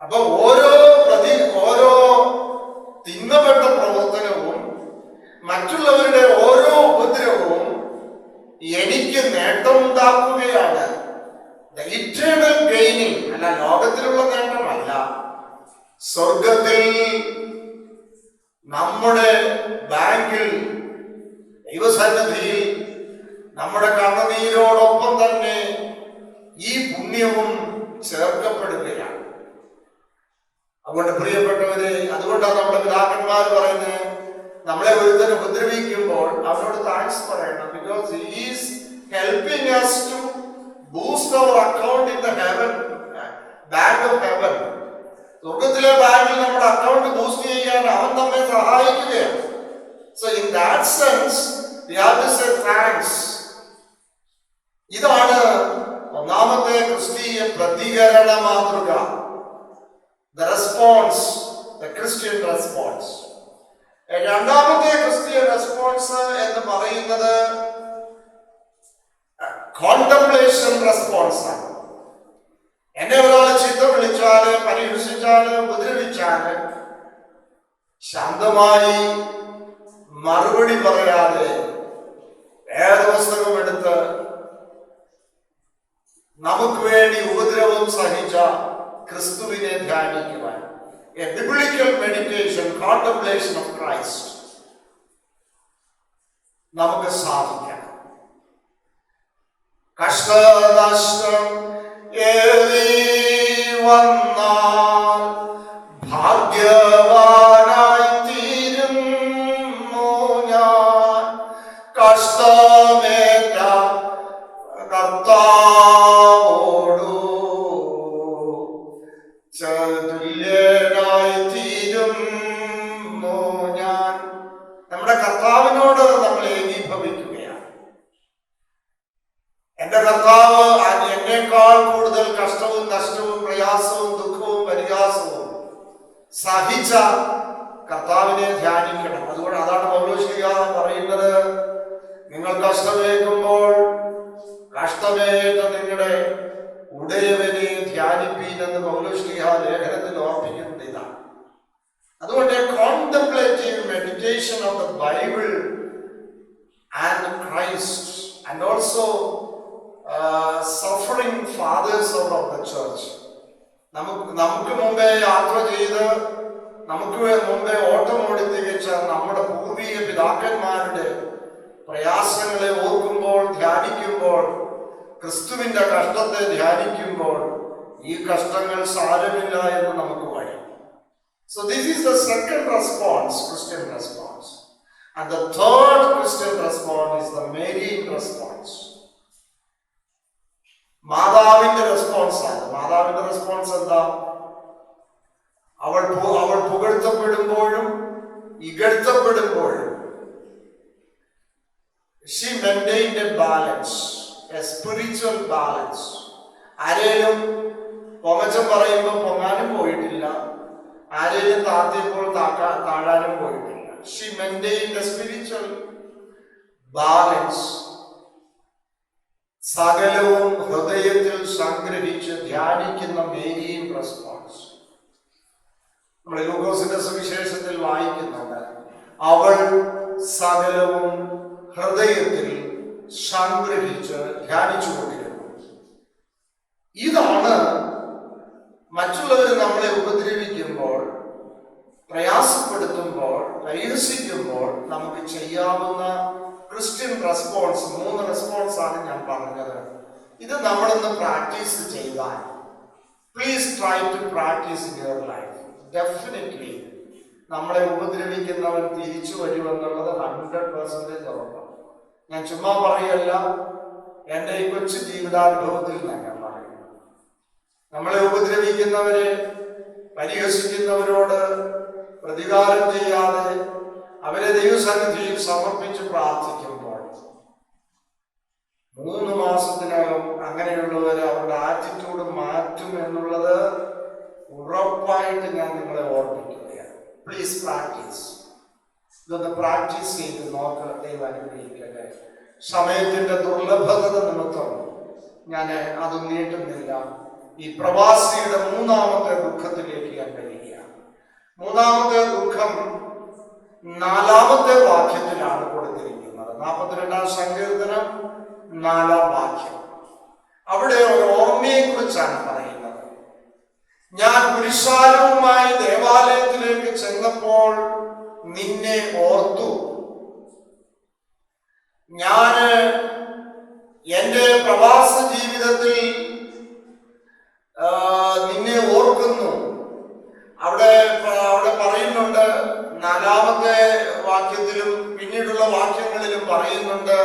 [SPEAKER 6] അപ്പൊ ഓരോ തിന്മപ്പെട്ട പ്രവർത്തനവും മറ്റുള്ളവരുടെ ഓരോ ഉപദ്രവവും എനിക്ക് നേട്ടമുണ്ടാക്കുകയാണ്. ഇറ്റേണൽ ഗെയിനിങ് അല്ല, ലോകത്തിലുള്ള നേട്ടമല്ല. സ്വർഗത്തിൽ നമ്മുടെ ബാങ്കിൽ ദൈവസന്നിധിയിൽ നമ്മുടെ കണ്ണുനീരോടൊപ്പം തന്നെ ഈ പുണ്യവും ചേർക്കപ്പെടുകയാണ്. അതുകൊണ്ട് പ്രിയപ്പെട്ടവരെ, അതുകൊണ്ടാണ് നമ്മുടെ പിതാക്കന്മാർ പറയുന്നത്, നമ്മളെ ഒരുത്തൻ ഉപദ്രവിക്കുമ്പോൾ അവനോട് താങ്ക്സ് പറയണം. Because he is helping us to boost our account in the heaven, bank of heaven. സ്വർഗത്തിലെ ബാങ്കിൽ നമ്മുടെ അക്കൗണ്ട് ബൂസ്റ്റ് ചെയ്യാൻ അവൻ നമ്മെ സഹായിക്കുകയാണ്. So in that sense we have to say thanks. ഇതാണ് ഒന്നാമത്തെ ക്രിസ്തീയ പ്രതികരണ മാതൃക. The response, the Christian response. രണ്ടാമത്തെ ക്രിസ്തീയ റെസ്പോൺസ് എന്ന് പറയുന്നത് കോണ്ടംപ്ലേഷൻ റെസ്പോൺസ് ആണ്. എന്നെ ഒരാൾ ചീത്ത വിളിച്ചാല്, പരിഹസിച്ചാല്, ഉപദ്രവിച്ചാല് ശാന്തമായി മറുപടി പറയാതെ വേദപുസ്തകം എടുത്ത് നമുക്ക് വേണ്ടി ഉപദ്രവം സഹിച്ച ക്രിസ്തുവിനെ ധ്യാനിക്കുവാൻ, a biblical meditation, contemplation of Christ, നമുക്ക് സാധിക്കണം. കഷ്ടനഷ്ടം ഏറി വന്നാൽ ഭാഗ്യവാനായി തീരുന്നു ഞാൻ. കഷ്ടമേറ്റ കർത്താവോടു തുല്യനായി തീരുന്നു ഞാൻ. നമ്മുടെ കർത്താവിനോട് നമ്മൾ ഏകീഭവിക്കുകയാണ്. എന്റെ കർത്താവ് എന്നേക്കാൾ കൂടുതൽ കഷ്ടവും നഷ്ടവും പ്രയാസവും ദുഃഖവും പരിഹാസവും സഹിച്ച കർത്താവിനെ ധ്യാനിക്കണം. അതുകൊണ്ട് അതാണ് പൗലോസ്ലീഹ പറയുന്നത്, നിങ്ങൾ കഷ്ടമേൽക്കുമ്പോൾ കഷ്ടമേറ്റ നിങ്ങളുടെ ഉടയവനെ ധ്യാനിപ്പീൻ എന്ന് പൗലോസ്ലീഹ ലേഖനത്തിൽ ഓർപ്പിക്കുന്നത് ഇതാണ്. അതുകൊണ്ട് contemplative meditation of the Bible and Christ, and also suffering fathers out of the church. നമുക്ക് മുമ്പേ യാത്ര ചെയ്ത് നമുക്ക് മുമ്പേ ഓട്ടമോടി തികച്ച നമ്മുടെ പൂർവീയ പിതാക്കന്മാരുടെ പ്രയാസങ്ങളെ ഓർക്കുമ്പോൾ, ധ്യാനിക്കുമ്പോൾ, ക്രിസ്തുവിന്റെ കഷ്ടത്തെ ധ്യാനിക്കുമ്പോൾ ഈ കഷ്ടങ്ങൾ സാരമില്ല എന്ന് നമുക്ക് പറയും. So this is the second response, Christian response. And the third Christian response is the Marian response. മാതാവിന്റെ റെസ്പോൺസ് ആണ്. മാതാവിന്റെ റെസ്പോൺസ് എന്താ? അവൾ പുകഴ്ത്തപ്പെടുമ്പോഴും ഇകഴ്ത്തപ്പെടുമ്പോഴും she maintained a balance, a spiritual balance. ആരേലും പൊങ്ങച്ചം പറയുമ്പോൾ പൊങ്ങാനും പോയിട്ടില്ല, ആരേലും താഴ്ത്തിയപ്പോൾ താഴാനും പോയിട്ടില്ല. She maintained a spiritual balance. സകലവും ഹൃദയത്തിൽ സംഗ്രഹിച്ച് ധ്യാനിക്കുന്ന മേരിയൻ റെസ്പോൺസ്. നമ്മൾ ലൂക്കോസിന്റെ സുവിശേഷത്തിൽ വായിക്കുന്നുണ്ട്, അവൾ സകലവും ഹൃദയത്തിൽ സംഗ്രഹിച്ച് ധ്യാനിച്ചുകൊണ്ടിരുന്നു. ഇതാണ് മറ്റുള്ളവർ നമ്മളെ ഉപദ്രവിക്കുമ്പോൾ, പ്രയാസപ്പെടുത്തുമ്പോൾ, പരിഹസിക്കുമ്പോൾ നമുക്ക് ചെയ്യാവുന്ന ക്രിസ്ത്യൻ റെസ്പോൺസ്. 3 റെസ്പോൺസ് ആണ് ഞാൻ പറഞ്ഞത്. ഇത് നമ്മളൊന്ന് പ്രാക്ടീസ് ചെയ്താൽ, please try to practice in your life. Definitely നമ്മളെ ഉപദ്രവിക്കുന്നവൻ തിരിച്ചു വരുമെന്നുള്ളത് 100% ഉറപ്പാണ്. ഞാൻ ചുമ്മാ പറയല്ല, എൻ്റെ ഈ കൊച്ചു ജീവിതാനുഭവത്തിൽ ഞാൻ പറയുന്നു. നമ്മളെ ഉപദ്രവിക്കുന്നവരെ, പരിഹസിക്കുന്നവരോട് പ്രതികാരം ചെയ്യാതെ അവരെ ദൈവസന്നിധിയിൽ സമർപ്പിച്ച് പ്രാർത്ഥിക്കുമ്പോൾ 3 മാസത്തിനകം അങ്ങനെയുള്ളവർ അവരുടെ ആറ്റിറ്റ്യൂഡ് മാറ്റും എന്നുള്ളത് ഉറപ്പായിട്ട് ഞാൻ നിങ്ങളെ ഓർമ്മിക്കുകയാണ്. Please practise. ഇതൊന്ന് പ്രാക്ടീസ് ചെയ്ത് നോക്കുക. ദൈവം അനുഗ്രഹിക്കട്ടെ. സമയത്തിന്റെ ദുർലഭത നിമിത്തം ഞാൻ അത് നീട്ടുന്നില്ല. ഈ പ്രവാസിയുടെ 3ാമത്തെ ദുഃഖത്തിലേക്ക് ഞാൻ വരികയാണ്. 3ാമത്തെ ദുഃഖം 4ാമത്തെ വാക്യത്തിലാണ് കൊടുത്തിരിക്കുന്നത്. 42-ാം സങ്കീർത്തനം 4-ാം വാക്യം. അവിടെ ഒരു ഓർമ്മയെ കുറിച്ചാണ് പറയുന്നത്. ഞാൻ പുരുഷാരവുമായി ദേവാലയത്തിലേക്ക് ചെന്നപ്പോൾ നിന്നെ ഓർത്തു. ഞാൻ എൻ്റെ പ്രവാസ ജീവിതത്തിൽ നിന്നെ ഓർക്കുന്നു. അവിടെ പറയുന്നുണ്ട്, 4ാമത്തെ വാക്യത്തിലും പിന്നീടുള്ള വാക്യങ്ങളിലും പറയുന്നുണ്ട്.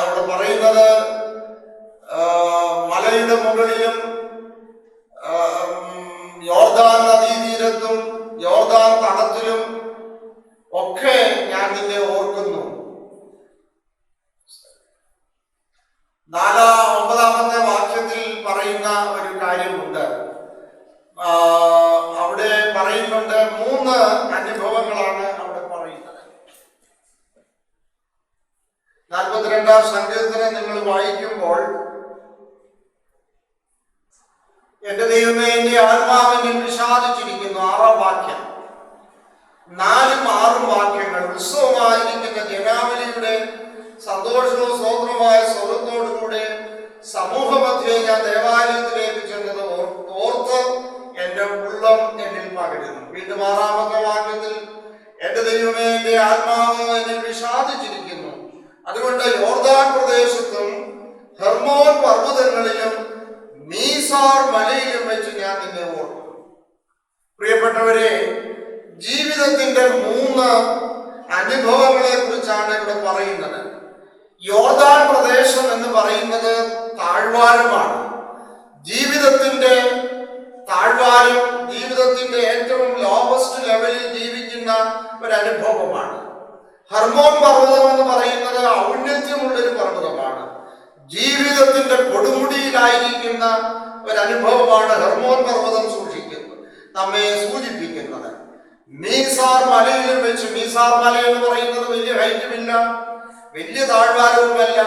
[SPEAKER 6] അവിടെ പറയുന്നത് മലയുടെ മുകളിലും യോർദാൻ നദീതീരത്തും യോർദാൻ തടത്തിലും ഒക്കെ ഞാൻ നിന്നെ ഓർക്കുന്നു. 9-ാമത്തെ വാക്യത്തിൽ പറയുന്ന ഒരു കാര്യമുണ്ട്. അവിടെ പറയുന്നുണ്ട്, 3 അനുഭവങ്ങളാണ് അവിടെ പറയുന്നത്. 42-ാം സങ്കീർത്തനം നിങ്ങൾ വായിക്കുമ്പോൾ, എന്റെ ദൈവമേ, എന്റെ ആത്മാവിനെ വിഷാദിച്ചിരിക്കുന്നു. 6-ാം വാക്യം. 4-ഉം 6-ഉം വാക്യങ്ങൾ ഉത്സവമായിരിക്കുന്ന ജനാവലിയുടെ സന്തോഷവും സ്വതന്ത്രമായ സ്വരത്തോടുകൂടെ സമൂഹമധ്യേ ഞാൻ ദേവാലയത്തിലേക്ക് ചെന്നത് ഓർത്ത് എന്റെ ഉള്ളം എന്നിൽ പകരുന്നു. വീണ്ടും 6-ാമത്തെ വാക്യത്തിൽ, എന്റെ ദൈവമേ, എന്റെ ആത്മാവ് എന്നിൽ വിഷാദിച്ചിരിക്കുന്നു. അതുകൊണ്ട് യോർദാൻ പ്രദേശത്തും ഹെർമോൻ പർവ്വതങ്ങളിലും മീസാർ മലയിലും വെച്ച് ഞാൻ നിന്നെ ഓർക്കുന്നു. പ്രിയപ്പെട്ടവരെ, ജീവിതത്തിന്റെ 3 അനുഭവങ്ങളെ കുറിച്ചാണ് ഇവിടെ പറയുന്നത്. യോർദാൻ പ്രദേശം എന്ന് പറയുന്നത് താഴ്വാരമാണ്. ജീവിതത്തിന്റെ താഴ്വാരം, ജീവിതത്തിന്റെ ഏറ്റവും ലോവസ്റ്റ് ലെവലിൽ ജീവിക്കുന്ന ഒരു അനുഭവമാണ്. ഹെർമോൻ പർവ്വതം എന്ന് പറയുന്നത് ഔന്നത്യമുള്ളൊരു പർവ്വതമാണ്. ജീവിതത്തിന്റെ കൊടുമുടിയിലായിരിക്കുന്ന ഒരു അനുഭവമാണ് ഹെർമോൻ പർവ്വതം നമ്മെ സൂചിപ്പിക്കുന്നത്. മീസാർ മലയിൽ വെച്ച്, മീസാർ മല എന്ന് പറയുന്നത് വലിയ ഹൈറ്റുമില്ല, വലിയ താഴ്വാരവുമല്ല,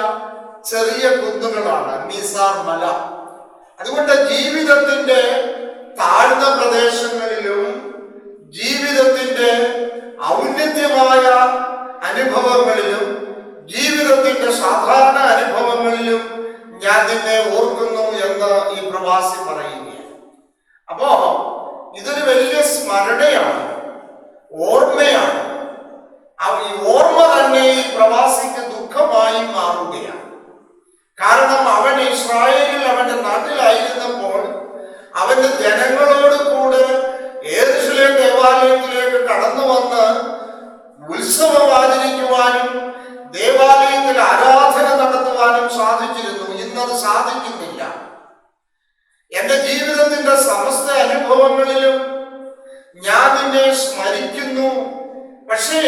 [SPEAKER 6] ചെറിയ കുന്നുകളാണ് മീസാർ മല. അതുകൊണ്ട് ജീവിതത്തിന്റെ താഴ്ന്ന പ്രദേശങ്ങളിലും ജീവിതത്തിന്റെ ഔന്നത്യമായ അനുഭവങ്ങൾ സ്മരണയാണ്, ഓർമ്മയാണ്. ഈ ഓർമ്മ തന്നെ ഈ പ്രവാസിക്ക് ദുഃഖമായി മാറുകയാണ്. കാരണം അവൻ ഇസ്രായേലിൽ അവന്റെ നാട്ടിലായിരുന്നപ്പോൾ അവന്റെ ജനങ്ങളോട് കൂടെ യെരൂശലേം ദേവാലയത്തിലേക്ക് കടന്നു വന്ന് ഉത്സവം ആചരിക്കുവാനും ദേവാലയത്തിൽ ആരാധന നടത്തുവാനും സാധിച്ചിരുന്നു. ഇന്നത് സാധിക്കുന്നില്ല. എന്റെ ജീവിതത്തിന്റെ സമസ്ത അനുഭവങ്ങളിലും ഞാൻ നിന്നെ സ്മരിക്കുന്നു. പക്ഷേ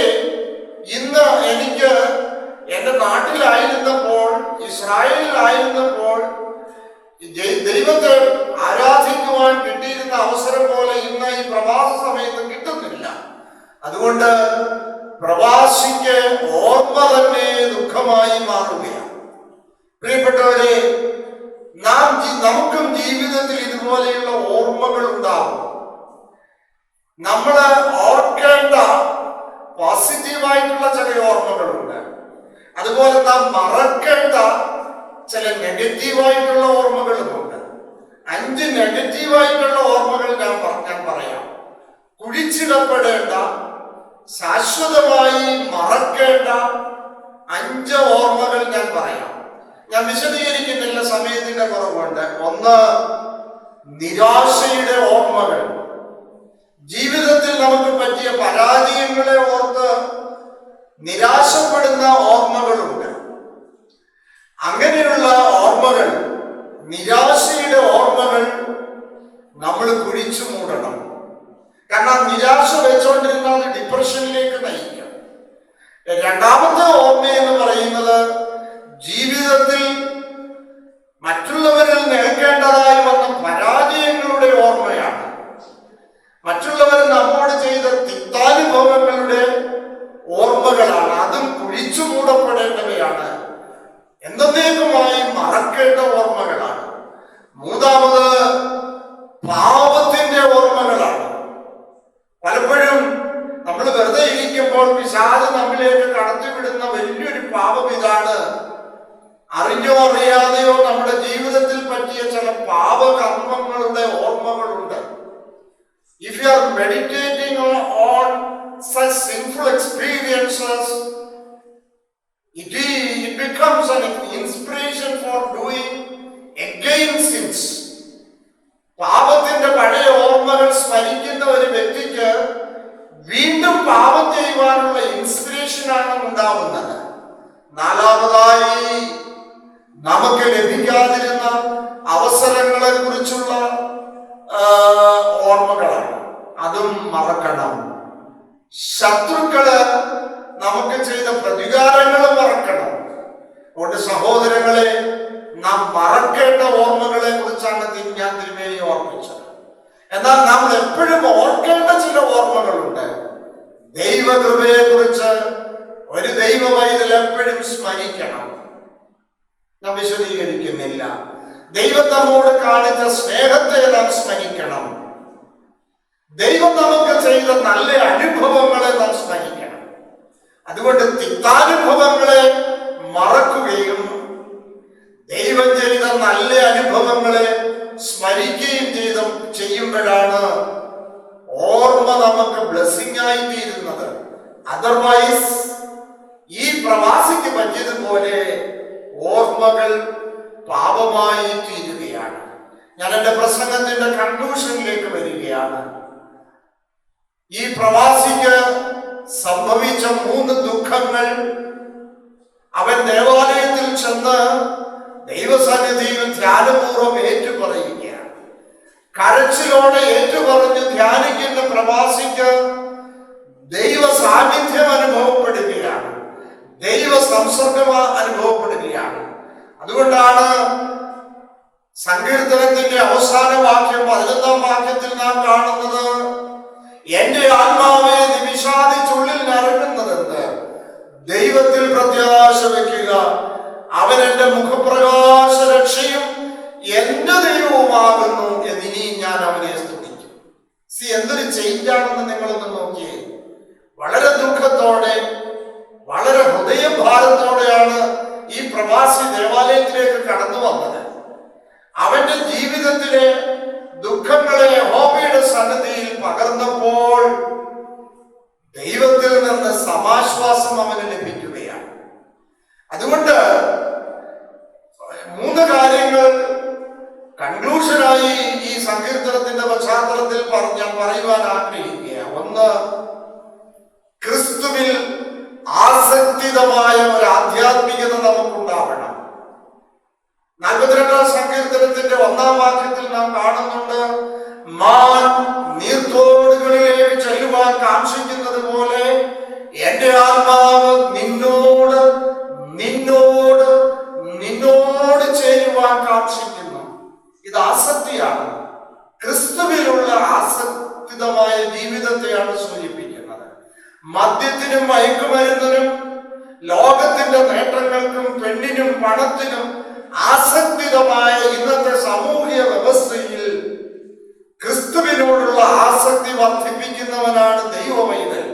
[SPEAKER 6] ഇന്ന് എനിക്ക് എന്റെ നാട്ടിലായിരുന്നപ്പോൾ, ഇസ്രായേലിലായിരുന്നപ്പോൾ ദൈവത്തെ ആരാധിക്കുവാൻ കിട്ടിയിരുന്ന അവസരം പോലെ ഇന്ന് ഈ പ്രവാസ സമയത്ത് കിട്ടുന്നില്ല. അതുകൊണ്ട് പ്രവാസിക്ക് ഓർമ്മ തന്നെ ദുഃഖമായി മാറുകയാണ്. പ്രിയപ്പെട്ടവരെ, നമുക്കും ജീവിതത്തിൽ ഇതുപോലെയുള്ള ഓർമ്മകൾ ഉണ്ടാവും. നമ്മൾ ഓർക്കേണ്ട പോസിറ്റീവായിട്ടുള്ള ചില ഓർമ്മകളുണ്ട്. അതുപോലെ നാം മറക്കേണ്ട ചില നെഗറ്റീവായിട്ടുള്ള ഓർമ്മകളുമുണ്ട്. 5 നെഗറ്റീവായിട്ടുള്ള ഓർമ്മകൾ ഞാൻ പറയാം. കുഴിച്ചിടപ്പെടേണ്ട, ശാശ്വതമായി മറക്കേണ്ട 5 ഓർമ്മകൾ ഞാൻ പറയാം. ഞാൻ വിശദീകരിക്കുന്നില്ല, സമയത്തിന്റെ കുറവുണ്ട്. 1, നിരാശയുടെ ഓർമ്മകൾ. ജീവിതത്തിൽ നമുക്ക് പറ്റിയ പരാജയങ്ങളെ ഓർത്ത് നിരാശപ്പെടുന്ന ഓർമ്മകളുണ്ട്. അങ്ങനെയുള്ള ഓർമ്മകൾ, നിരാശയുടെ ഓർമ്മകൾ നമ്മൾ കുഴിച്ചു മൂടണം. കാരണം നിരാശ വെച്ചുകൊണ്ടിരുന്നാൽ ഡിപ്രഷനിലേക്ക് നയിക്കും. രണ്ടാമത്തെ ഓർമ്മ എന്ന് പറയുന്നത് ജീവിതത്തിൽ മറ്റുള്ളവരിൽ നേടേണ്ടതായി വന്ന പരാജയങ്ങളുടെ ഓർമ്മയാണ്. മറ്റുള്ളവർ നമ്മോട് ചെയ്ത തിക്താനുഭവങ്ങളുടെ ഓർമ്മകളാണ്. അതും കുഴിച്ചു മൂടപ്പെടേണ്ടവയാണ്, എന്നേക്കുമായി മറക്കേണ്ട ഓർമ്മകളാണ്. മൂന്നാമത് പാപത്തിന്റെ ഓർമ്മകളാണ്. പലപ്പോഴും നമ്മൾ വെറുതെ ഇരിക്കുമ്പോൾ പിശാച് നമ്മിലേക്ക് കടത്തിവിടുന്ന വലിയൊരു പാപം ഇതാണ്. അറിഞ്ഞോ അറിയാതെയോ നമ്മുടെ ജീവിതത്തിൽ പറ്റിയ ചില പാപകർമ്മങ്ങളുടെ ഓർമ്മകളുണ്ട്. If you are meditating on such sinful experiences, it becomes an inspiration for doing again sins. പാപത്തിന്റെ പഴയ ഓർമ്മകൾ സ്മരിക്കുന്ന ഒരു വ്യക്തിക്ക് വീണ്ടും പാപം ചെയ്യുവാനുള്ള ഇൻസ്പിറേഷനാണ് ഉണ്ടാവുന്നത്. നാലാമതായി, നമുക്ക് ലഭിക്കാതിരുന്ന അവസരങ്ങളെ കുറിച്ചുള്ള ഓർമ്മകളാണ്. അതും മറക്കണം. ശത്രുക്കള് നമുക്ക് ചെയ്ത പ്രതികാരങ്ങൾ മറക്കണം. അതുകൊണ്ട് സഹോദരങ്ങളെ, നാം മറക്കേണ്ട ഓർമ്മകളെ കുറിച്ചാണ് ഞാൻ തിരുമേനി ഓർമ്മിച്ചത്. എന്നാൽ നമ്മൾ എപ്പോഴും ഓർക്കേണ്ട ചില ഓർമ്മകളുണ്ട്. ദൈവകൃപയെ കുറിച്ച് ഒരു ദൈവ പൈതൽ എപ്പോഴും സ്മരിക്കണം. നാം വിശദീകരിക്കുന്നില്ല. ദൈവം നമ്മോട് കാണിച്ച സ്നേഹത്തെ നാം സ്മരിക്കണം. ദൈവം നമുക്ക് ചെയ്ത നല്ല അനുഭവങ്ങളെ നാം സ്മരിക്കണം. അതുകൊണ്ട് തിക്താനുഭവങ്ങളെ മറക്കുകയും ദൈവം ചെയ്ത നല്ല അനുഭവങ്ങളെ സ്മരിക്കുകയും ചെയ്യുമ്പോഴാണ് ഓർമ്മ നമുക്ക് ബ്ലെസ്സിംഗ് ആയി തീരുന്നത്. അതർവൈസ് ഈ പ്രവാസിക്ക് പറ്റിയതുപോലെ ഓർമ്മകൾ പാപമായി തീരുകയാണ്. ഞാൻ എന്റെ പ്രസംഗത്തിന്റെ കൺക്ലൂഷനിലേക്ക് വരികയാണ്. ഈ പ്രവാസിക്ക് സംഭവിച്ച 3 ദുഃഖങ്ങൾ അവൻ ദേവാലയത്തിൽ ചെന്ന് ദൈവസന്നിധിയിൽ ധ്യാനപൂർവ്വം ഏറ്റുപറയുകയാണ്. കരച്ചിലോടെ ഏറ്റുപറഞ്ഞ് ധ്യാനിക്കുന്ന പ്രവാസിക്ക് ദൈവ സാന്നിധ്യം അനുഭവപ്പെടുകയാണ്, ദൈവ സംസർഗം അനുഭവപ്പെടുകയാണ്. അതുകൊണ്ടാണ് സങ്കീർത്തനത്തിന്റെ അവസാന വാക്യം 11ാം വാക്യത്തിൽ നാം കാണുന്നത്, എന്റെ ആത്മാവെ നീ വിഷാദിച്ചുള്ളിൽ നിറങ്ങുന്നതെന്ന് ദൈവത്തിൽ പ്രത്യാശ വയ്ക്കുക, അവൻ എന്റെ മുഖപ്രകാശ രക്ഷയും എന്റെ ദൈവവുമാകുന്നു എന്നിനി ഞാൻ അവനെ സ്തുതിക്കും. എന്തൊരു ചേഞ്ചാണെന്ന് നിങ്ങളൊന്ന് നോക്കിയേ. വളരെ ദുഃഖത്തോടെ, വളരെ ഹൃദയഭാരത്തോടെയാണ് ഈ പ്രവാസി ദേവാലയത്തിലേക്ക് കടന്നു വന്നത്. അവന്റെ ജീവിതത്തിലെ ദുഃഖങ്ങളെ യഹോവയുടെ സന്നിധിയിൽ പകർന്നപ്പോൾ ദൈവത്തിൽ നിന്ന് സമാശ്വാസം അവന് ലഭിക്കുകയാണ്. അതുകൊണ്ട് 3 കാര്യങ്ങൾ കൺക്ലൂഷനായി ഈ സങ്കീർത്തനത്തിന്റെ പശ്ചാത്തലത്തിൽ പറയുവാൻ ആഗ്രഹിക്കുക. 1, ക്രിസ്തുവിൽ ആസക്തിതമായ ഒരു ആധ്യാത്മികത നമുക്കുണ്ടാവണം. 42-ാം സങ്കീർത്തനത്തിന്റെ 1-ാം വാക്യത്തിൽ നാം കാണുന്നുണ്ട്, മാൻ നീർത്തോടുകളിലേക്ക് ചെല്ലുവാൻ കാക്ഷിക്കുന്നത് പോലെ എന്റെ ആത്മാവ് നിന്നോട് നിന്നോട് നിന്നോട് ചേരുവാൻ കാക്ഷിക്കുന്നു. ഇത് ആസക്തിയാണ്. ക്രിസ്തുവിലുള്ള ആസക്തിതമായ ജീവിതത്തെയാണ് സൂചിപ്പിക്കുന്നത്. മദ്യത്തിനും മയക്കുമരുന്നിനും ലോകത്തിന്റെ നേട്ടങ്ങൾക്കും പെണ്ണിനും പണത്തിനും ആസക്തിതമായ ഇന്നത്തെ സാമൂഹിക വ്യവസ്ഥയിൽ ക്രിസ്തുവിനോടുള്ള ആസക്തി വർദ്ധിപ്പിക്കുന്നവനാണ് ദൈവവൈതൽ.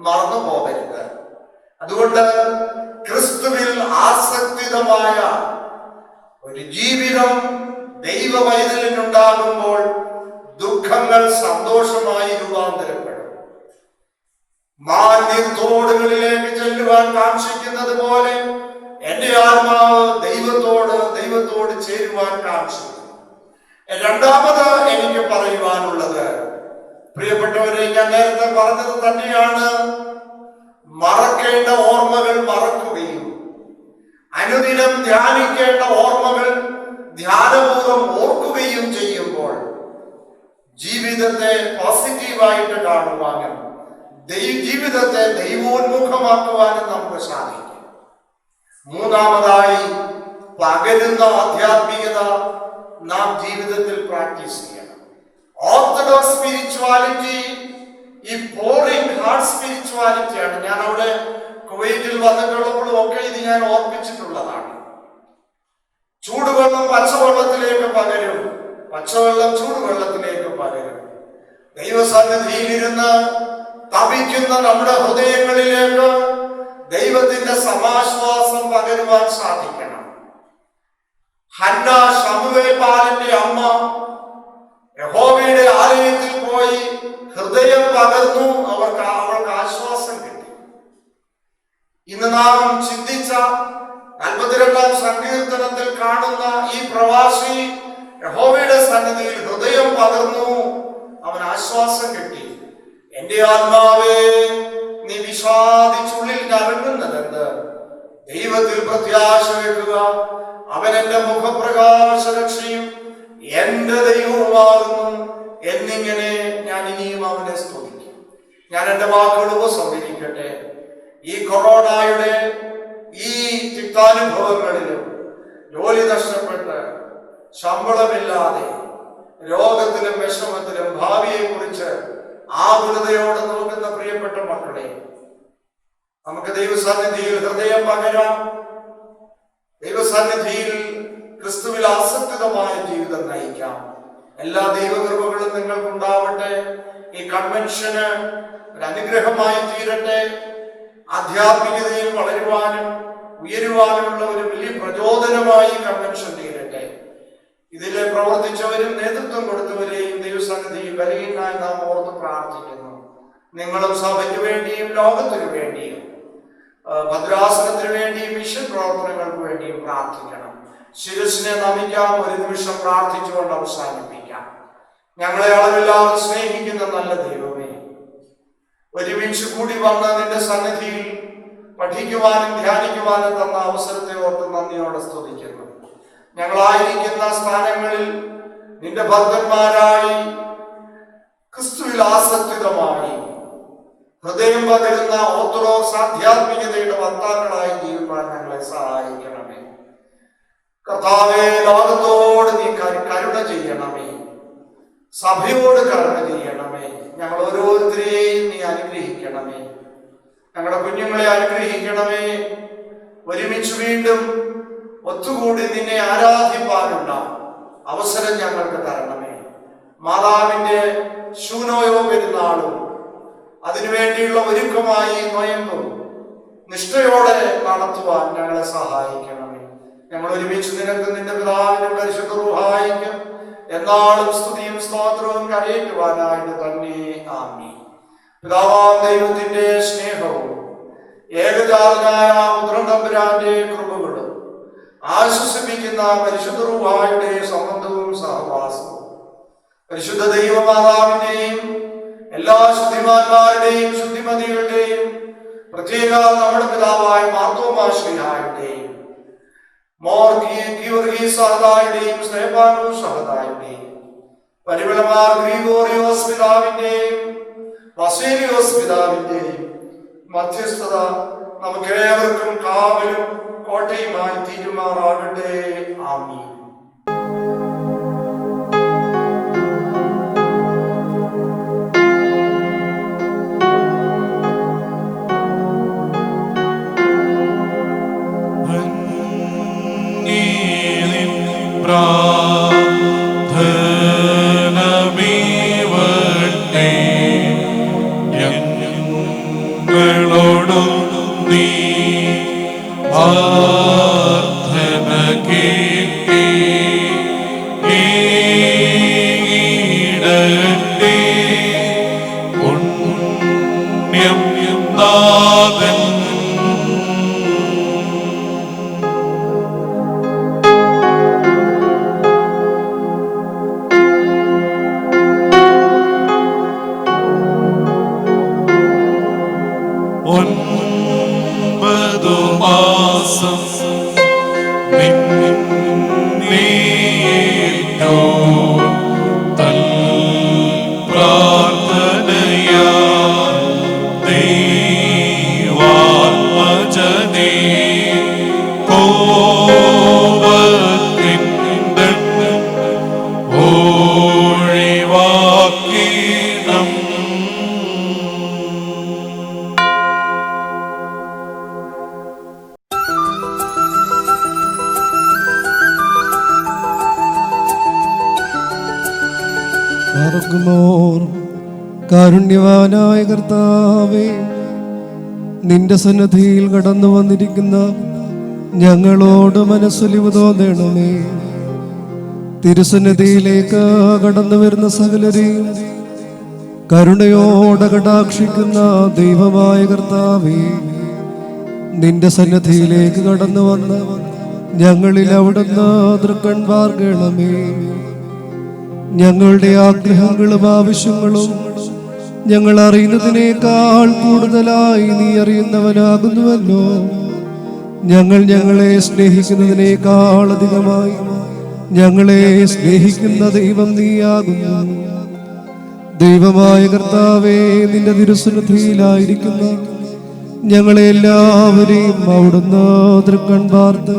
[SPEAKER 6] മറന്നു പോകരുത്. അതുകൊണ്ട് ക്രിസ്തുവിൽ ആസക്തിതമായ ഒരു ജീവിതം ദൈവവൈതലിനുണ്ടാകുമ്പോൾ ദുഃഖങ്ങൾ സന്തോഷമായി രൂപാന്തരപ്പെടും. മാൻ നീർത്തോടുകളിലേക്ക് ചെല്ലുവാൻ കാക്ഷിക്കുന്നത് പോലെ എന്റെ ആത്മാവ് ദൈവത്തോട് ചേരുവാൻ കാക്ഷിക്കുന്നു. 2ാമത് എനിക്ക് പറയുവാനുള്ളത്, പ്രിയപ്പെട്ടവരെ, ഞാൻ നേരത്തെ പറഞ്ഞത് തന്നെയാണ്, മറക്കേണ്ട ഓർമ്മകൾ മറക്കുകയും അനുദിനം ധ്യാനിക്കേണ്ട ഓർമ്മകൾ ധ്യാനപൂർവ്വം ഓർക്കുകയും ചെയ്യുമ്പോൾ ജീവിതത്തെ പോസിറ്റീവായിട്ട് കാണുവാനും ജീവിതത്തെ ദൈവോന്മുഖമാക്കുവാനും നമുക്ക് സാധിക്കും. 3ാമതായി, പകരുന്ന ആധ്യാത്മികത നാം ജീവിതത്തിൽ പ്രാക്ടീസ് ചെയ്യണം. ഓർത്തഡോക്സ് സ്പിരിച്വാലിറ്റി ഈ പോറിംഗ് ഹാർട്ട് സ്പിരിച്വാലിറ്റിയാണ്. ഞാൻ അവിടെ കുവൈറ്റിൽ വന്നിട്ടുള്ളപ്പോഴും ഒക്കെ ഇത് ഞാൻ ഓർപ്പിച്ചിട്ടുള്ളതാണ്. ചൂടുവെള്ളം പച്ചവെള്ളത്തിലേക്ക് പകരും, പച്ചവെള്ളം ചൂടുവെള്ളത്തിലേക്ക് പകരും. ദൈവസന്നിധിയിലിരുന്ന് തപിക്കുന്ന നമ്മുടെ ഹൃദയങ്ങളിലേക്ക് ദൈവത്തിന്റെ സമാശ്വാസം പകരുവാൻ സാധിക്കണം. ഹന്ന ശമൂവേൽ ബാലന്റെ അമ്മ യഹോവയുടെ ആലയത്തിൽ പോയി ഹൃദയം പകർന്നു. അവൾക്ക് ആശ്വാസം കിട്ടി. ഇന്ന് നാം ചിന്തിച്ച 42-ാം സങ്കീർത്തനത്തിൽ കാണുന്ന ഈ പ്രവാസി യഹോവയുടെ സന്നിധിയിൽ ഹൃദയം പകർന്നു, അവൻ ആശ്വാസം കിട്ടി. എന്റെ ആത്മാവേ, നീ വിഷാദിച്ചുള്ളിൽ ഞരങ്ങുന്നതെന്ത്? ദൈവത്തിൽ പ്രത്യാശ വെക്കുക, അവൻ എന്റെ മുഖപ്രകാശരക്ഷയും എന്റെ ദൈവവുമാകുന്നു എന്നിങ്ങനെ ഞാൻ ഇനിയും അവനെ സ്തുതിക്കും. ഞാൻ എന്റെ വാക്കുകൾ ഉപസംഹരിക്കട്ടെ. ഈ കൊറോണയുടെ ഈ തിക്താനുഭവങ്ങളിലും ജോലി നഷ്ടപ്പെട്ട് ശമ്പളമില്ലാതെ രോഗത്തിലും വിഷമത്തിലും ഭാവിയെ കുറിച്ച് ആകുലതയോടെ നോക്കുന്ന പ്രിയപ്പെട്ട മക്കളെ, നമുക്ക് ദൈവസന്നിധിയിൽ ഹൃദയം പകരാം. ദൈവസന്നിധിയിൽ ക്രിസ്തുവിൽ ആസക്തിതമായ ജീവിതം നയിക്കാം. എല്ലാ ദൈവകൃപകളും നിങ്ങൾക്കുണ്ടാവട്ടെ. ഈ കൺവെൻഷന് ഒരു അനുഗ്രഹമായി തീരട്ടെ. ആധ്യാത്മികതയിൽ വളരുവാനും ഉയരുവാനുമുള്ള ഒരു വലിയ പ്രചോദനമായി കൺവെൻഷൻ തീരട്ടെ. ഇതിലെ പ്രവർത്തിച്ചവരും നേതൃത്വം കൊടുത്തവരെയും ദൈവസന്നിധിയിൽ ബലഹീനമായി നാം ഓർത്ത് പ്രാർത്ഥിക്കുന്നു. നിങ്ങളും സഭയ്ക്ക് വേണ്ടിയും ലോകത്തിനു വേണ്ടിയും ഭദ്രാസനത്തിന് വേണ്ടിയും മിഷൻ പ്രവർത്തനങ്ങൾക്ക് വേണ്ടിയും പ്രാർത്ഥിക്കണം. ശിരസിനെ നമിക്കാം. ഒരു നിമിഷം പ്രാർത്ഥിച്ചുകൊണ്ട് അവസാനിപ്പിക്കാം. ഞങ്ങളെ അളവില്ലാതെ സ്നേഹിക്കുന്ന നല്ല ദൈവമേ, ഒരുമിച്ച് കൂടി വന്ന് നിന്റെ സന്നിധിയിൽ പഠിക്കുവാനും ധ്യാനിക്കുവാനും തന്ന അവസരത്തെ ഓർത്ത് നന്ദിയോടെ സ്തുതിക്കുന്നു. ഞങ്ങളായിരിക്കുന്ന സ്ഥാനങ്ങളിൽ നിന്റെ ഭക്തന്മാരായി ക്രിസ്തുവിൽ ആസക്തിതമായി ഹൃദയം പകരുന്ന ഓർത്തഡോക്സ് ആധ്യാത്മികതയുടെ വക്താക്കളായി ജീവിക്കാൻ ഞങ്ങളെ സഹായിക്കണമേ. കർത്താവേ, ലോകത്തോട് നീ കരുണ ചെയ്യണമേ. സഭയോട് കരുണ ചെയ്യണമേ. ഞങ്ങൾ ഓരോരുത്തരെയും നീ അനുഗ്രഹിക്കണമേ. ഞങ്ങളുടെ കുഞ്ഞുങ്ങളെ അനുഗ്രഹിക്കണമേ. ഒരുമിച്ച് വീണ്ടും ഒത്തുകൂടി നിന്നെ ആരാധിപ്പാനുള്ള അവസരം ഞങ്ങൾക്ക് തരണമേ. മാതാവിന്റെ ശൂനോയോ പെരുന്നാളും അതിനുവേണ്ടിയുള്ള ഒരുക്കമായി നൊയമ്പും നിഷ്ഠയോടെ നടത്തുവാൻ ഞങ്ങളെ സഹായിക്കണമേ. ഞങ്ങൾ ഒരുമിച്ച് നിനക്ക് നിന്റെ പിതാവിനും പരിശുദ്ധ റൂഹായിക്കും എന്നാളും സ്തുതിയും സ്തോത്രവും കരയേറ്റുവാനായിട്ട് തന്നെ. ആമീൻ. പിതാവാം ദൈവത്തിന്റെ സ്നേഹവും ഏകജാതനായ പുത്രൻ തമ്പുരാന്റെ കൃപകളും ആശ്വസിപ്പിക്കുന്ന പരിശുദ്ധ റൂഹായുടെ സംബന്ധവും സഹവാസവും പരിശുദ്ധ ദൈവമാതാവിന്റെയും എല്ലാ ശുദ്ധിമാന്മാരുടെയും ശുദ്ധിമതികളുടെയും പ്രത്യേക നമ്മുടെ പിതാവായ മാർത്തോമാശ്രീഹായുടെയും മോർ ഗീവർഗീസ് സഹദായുടെയും സ്നേഹാനൂസ് സഹദായുടെയും പരിമളമാർ ഗ്രിഗോറിയോസ് പിതാവിന്റെയും വസേലിയോസ് പിതാവിന്റെയും മധ്യസ്ഥത നമുക്കേവർക്കും കാവലും കോട്ടയുമായി തീരുമാറാകട്ടെ. ആമീൻ.
[SPEAKER 4] ഞങ്ങളോടും നീ പ്രാർത്ഥന കേട്ടിടട്ടെ. പുണ്യം നാഥൻ മാസം പ്രാർത്ഥനയാ ദൈവാത്മജനേ കോപത്തിൻ ഒഴിവാക്കിനം.
[SPEAKER 5] കാരുണ്യവാനായ കർത്താവേ, നിന്റെ സന്നിധിയിൽ കടന്നു വന്നിരിക്കുന്ന ഞങ്ങളോട് മനസ്സൊലിവ് തോന്നണമേ. തിരുസന്നിധിയിലേക്ക് കടന്നു വരുന്ന സകലരെയും കരുണയോടെ കടാക്ഷിക്കുന്ന ദൈവമായ കർത്താവേ, നിന്റെ സന്നിധിയിലേക്ക് കടന്നു വന്ന് ഞങ്ങളിൽ അവിടുന്ന് തൃക്കൺ പാർക്കണമേ. ഞങ്ങളുടെ ആഗ്രഹങ്ങളും ആവശ്യങ്ങളും ഞങ്ങൾ അറിയുന്നതിനേക്കാൾ കൂടുതലായി നീ അറിയുന്നവനാകുന്നുവല്ലോ. ഞങ്ങളെ സ്നേഹിക്കുന്നതിനേക്കാൾ അധികമായി ഞങ്ങളെ സ്നേഹിക്കുന്ന ദൈവം നീയാകുന്നു. ദൈവമായ കർത്താവേ, നിന്റെ തിരുസന്നിധിയിലായിരിക്കുന്ന ഞങ്ങളെ എല്ലാവരെയും അവിടുന്ന് തൃക്കൺ പാർത്ത്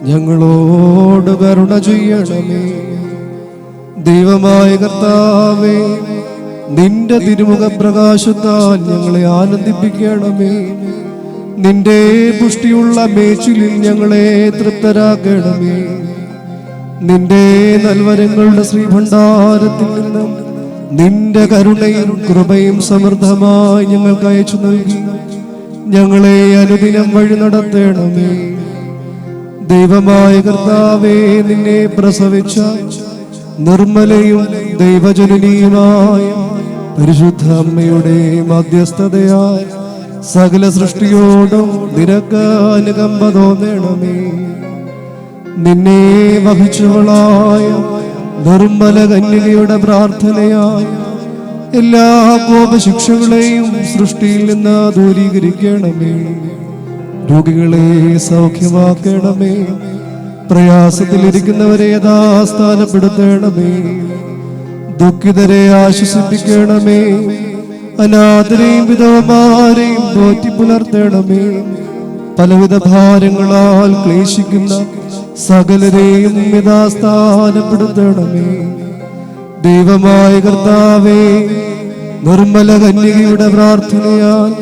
[SPEAKER 5] ഞങ്ങളോട് കരുണ ചെയ്യണമേ. ദൈവമായ കർത്താവേ, നിന്റെ തിരുമുഖ പ്രകാശത്താൽ ഞങ്ങളെ ആനന്ദിപ്പിക്കണമേ. നിന്റെ പുഷ്ടിയുള്ള മേച്ചിലിൽ ഞങ്ങളെ തൃപ്തരാക്കണമേ. നിന്റെ നൽവരങ്ങളുടെ ശ്രീഭണ്ഡാരത്തിൽ നിന്നും നിന്റെ കരുണയും കൃപയും സമൃദ്ധമായി ഞങ്ങൾക്ക് അയച്ചു നൽകി ഞങ്ങളെ അനുദിനം വഴി നടത്തണമേ. ദൈവമായ കർത്താവേ, നിന്നെ പ്രസവിച്ച നിർമ്മലയും ദൈവജനനിയുമായ പരിശുദ്ധ അമ്മയുടെ മധ്യസ്ഥതയായ സകല സൃഷ്ടിയോടും നിനക്ക് അനുകമ്പ തോന്നണമേ. നിന്നെ വഹിച്ചവളായ നിർമ്മല കന്യകയുടെ പ്രാർത്ഥനയായ എല്ലാ കോപശിക്ഷകളെയും സൃഷ്ടിയിൽ നിന്ന് ദൂരീകരിക്കണമേ. രോഗികളെ സൗഖ്യമാക്കണമേ. പ്രയാസത്തിലിരിക്കുന്നവരെ യഥാസ്ഥാനപ്പെടുത്തണമേ. ദുഃഖിതരെ ആശ്വസിപ്പിക്കണമേ. അനാഥരെയും വിധവമാരെയും പോറ്റി പുലർത്തണമേ. പലവിധ ഭാരങ്ങളാൽ ക്ലേശിക്കുന്ന സകലരെയും യഥാസ്ഥാനപ്പെടുത്തണമേ. ദൈവമായ കർത്താവേ, നിർമ്മല കന്യകയുടെ പ്രാർത്ഥനയാൽ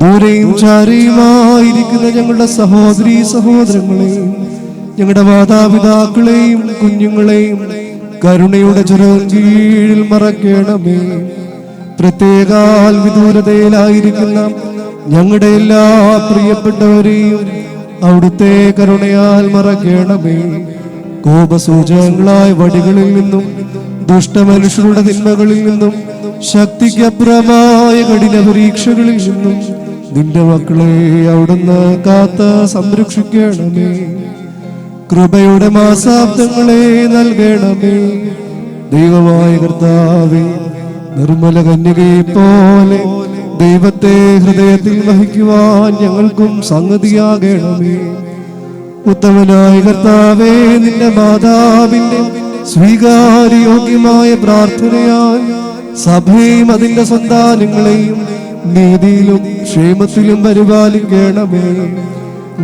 [SPEAKER 5] ദൂരെയും ചാരയുമായിരിക്കുന്ന ഞങ്ങളുടെ സഹോദരീ സഹോദരങ്ങളെയും ഞങ്ങളുടെ മാതാപിതാക്കളെയും കുഞ്ഞുങ്ങളെയും കരുണയുടെ ചുരം കീഴിൽ മറക്കണമേ. പ്രത്യേകാൽ വിദൂരതയിലായിരിക്കുന്ന ഞങ്ങളുടെ എല്ലാ പ്രിയപ്പെട്ടവരെയും അവിടുത്തെ കരുണയാൽ മറക്കണമേ. കോപസൂചകങ്ങളായ വടികളിൽ നിന്നും ദുഷ്ടമനുഷ്യരുടെ തിന്മകളിൽ നിന്നും ശക്തിക്കപ്പുറമായ കഠിന പരീക്ഷകളിൽ നിന്നും നിന്റെ മക്കളെ അവിടുന്ന് കാത്ത് സംരക്ഷിക്കണമേ. കൃപയുടെ മാസാബ്ദങ്ങളെ നൽകണമേ. ദൈവമായ കർത്താവേ, നിർമ്മല കന്യകയെ പോലെ ദൈവത്തെ ഹൃദയത്തിൽ വഹിക്കുവാൻ ഞങ്ങൾക്കും സംഗതിയാകണമേ. ഉത്തമനായ കർത്താവേ, നിന്റെ മാതാവിന്റെ സ്വീകാര്യോഗ്യമായ പ്രാർത്ഥനയാൽ സഭയും അതിന്റെ സന്താനങ്ങളെയും നീതിയിലും ക്ഷേമത്തിലും പരിപാലിക്കണമേ.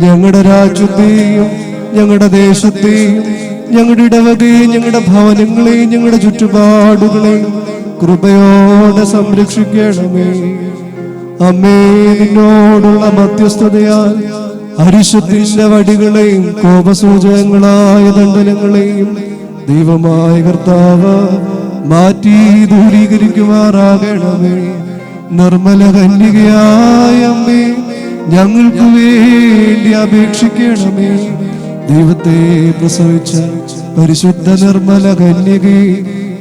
[SPEAKER 5] ഞങ്ങളുടെ രാജ്യത്തെയും ഞങ്ങളുടെ ദേശത്തെയും ഞങ്ങളുടെ ഇടവകയും ഞങ്ങളുടെ ഭവനങ്ങളെയും ഞങ്ങളുടെ ചുറ്റുപാടുകളെയും കൃപയോടെ സംരക്ഷിക്കണമേ. അമ്മേ, നിന്നോടുള്ള മധ്യസ്ഥതയാൽ അരിശത്തിന്റെ വടികളെയും കോപസൂചകങ്ങളായ ദണ്ഡനങ്ങളെയും ദൈവമായ കർത്താവ് മാറ്റി ദൂരീകരിക്കുമാറാകണമേ. നിർമ്മല കന്യകയായ അമ്മേ, ഞങ്ങൾക്ക് വേണ്ടി അപേക്ഷിക്കണമേ. ദൈവത്തെ പ്രസവിച്ച പരിശുദ്ധ നിർമ്മല കന്യകയെ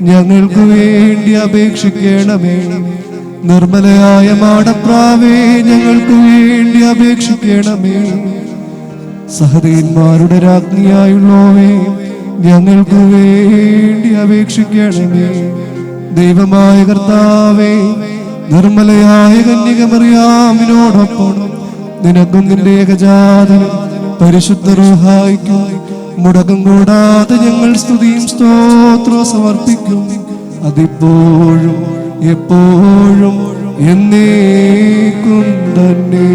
[SPEAKER 5] ഞങ്ങൾക്ക് വേണ്ടി അപേക്ഷിക്കണമേ. നിർമ്മലയായ മാടപ്രാവേ, ഞങ്ങൾക്ക് വേണ്ടി അപേക്ഷിക്കണമേ. സഹദീന്മാരുടെ രാജ്ഞിയായുള്ളവേ, ഞങ്ങൾക്ക് വേണ്ടി അപേക്ഷിക്കണമേ. ദൈവമായ കർത്താവേ, നിർമ്മലയായ കന്യക മറിയാമിനോടൊപ്പം നിനക്കും നിന്റെ ഏകജാതനും പരിശുദ്ധ റൂഹായിക്കും മുടക്കം കൂടാതെ ഞങ്ങൾ സ്തുതിയും സ്തോത്രവും സമർപ്പിക്കും. അതിപ്പോഴും എപ്പോഴും എന്നേക്കും തന്നെ.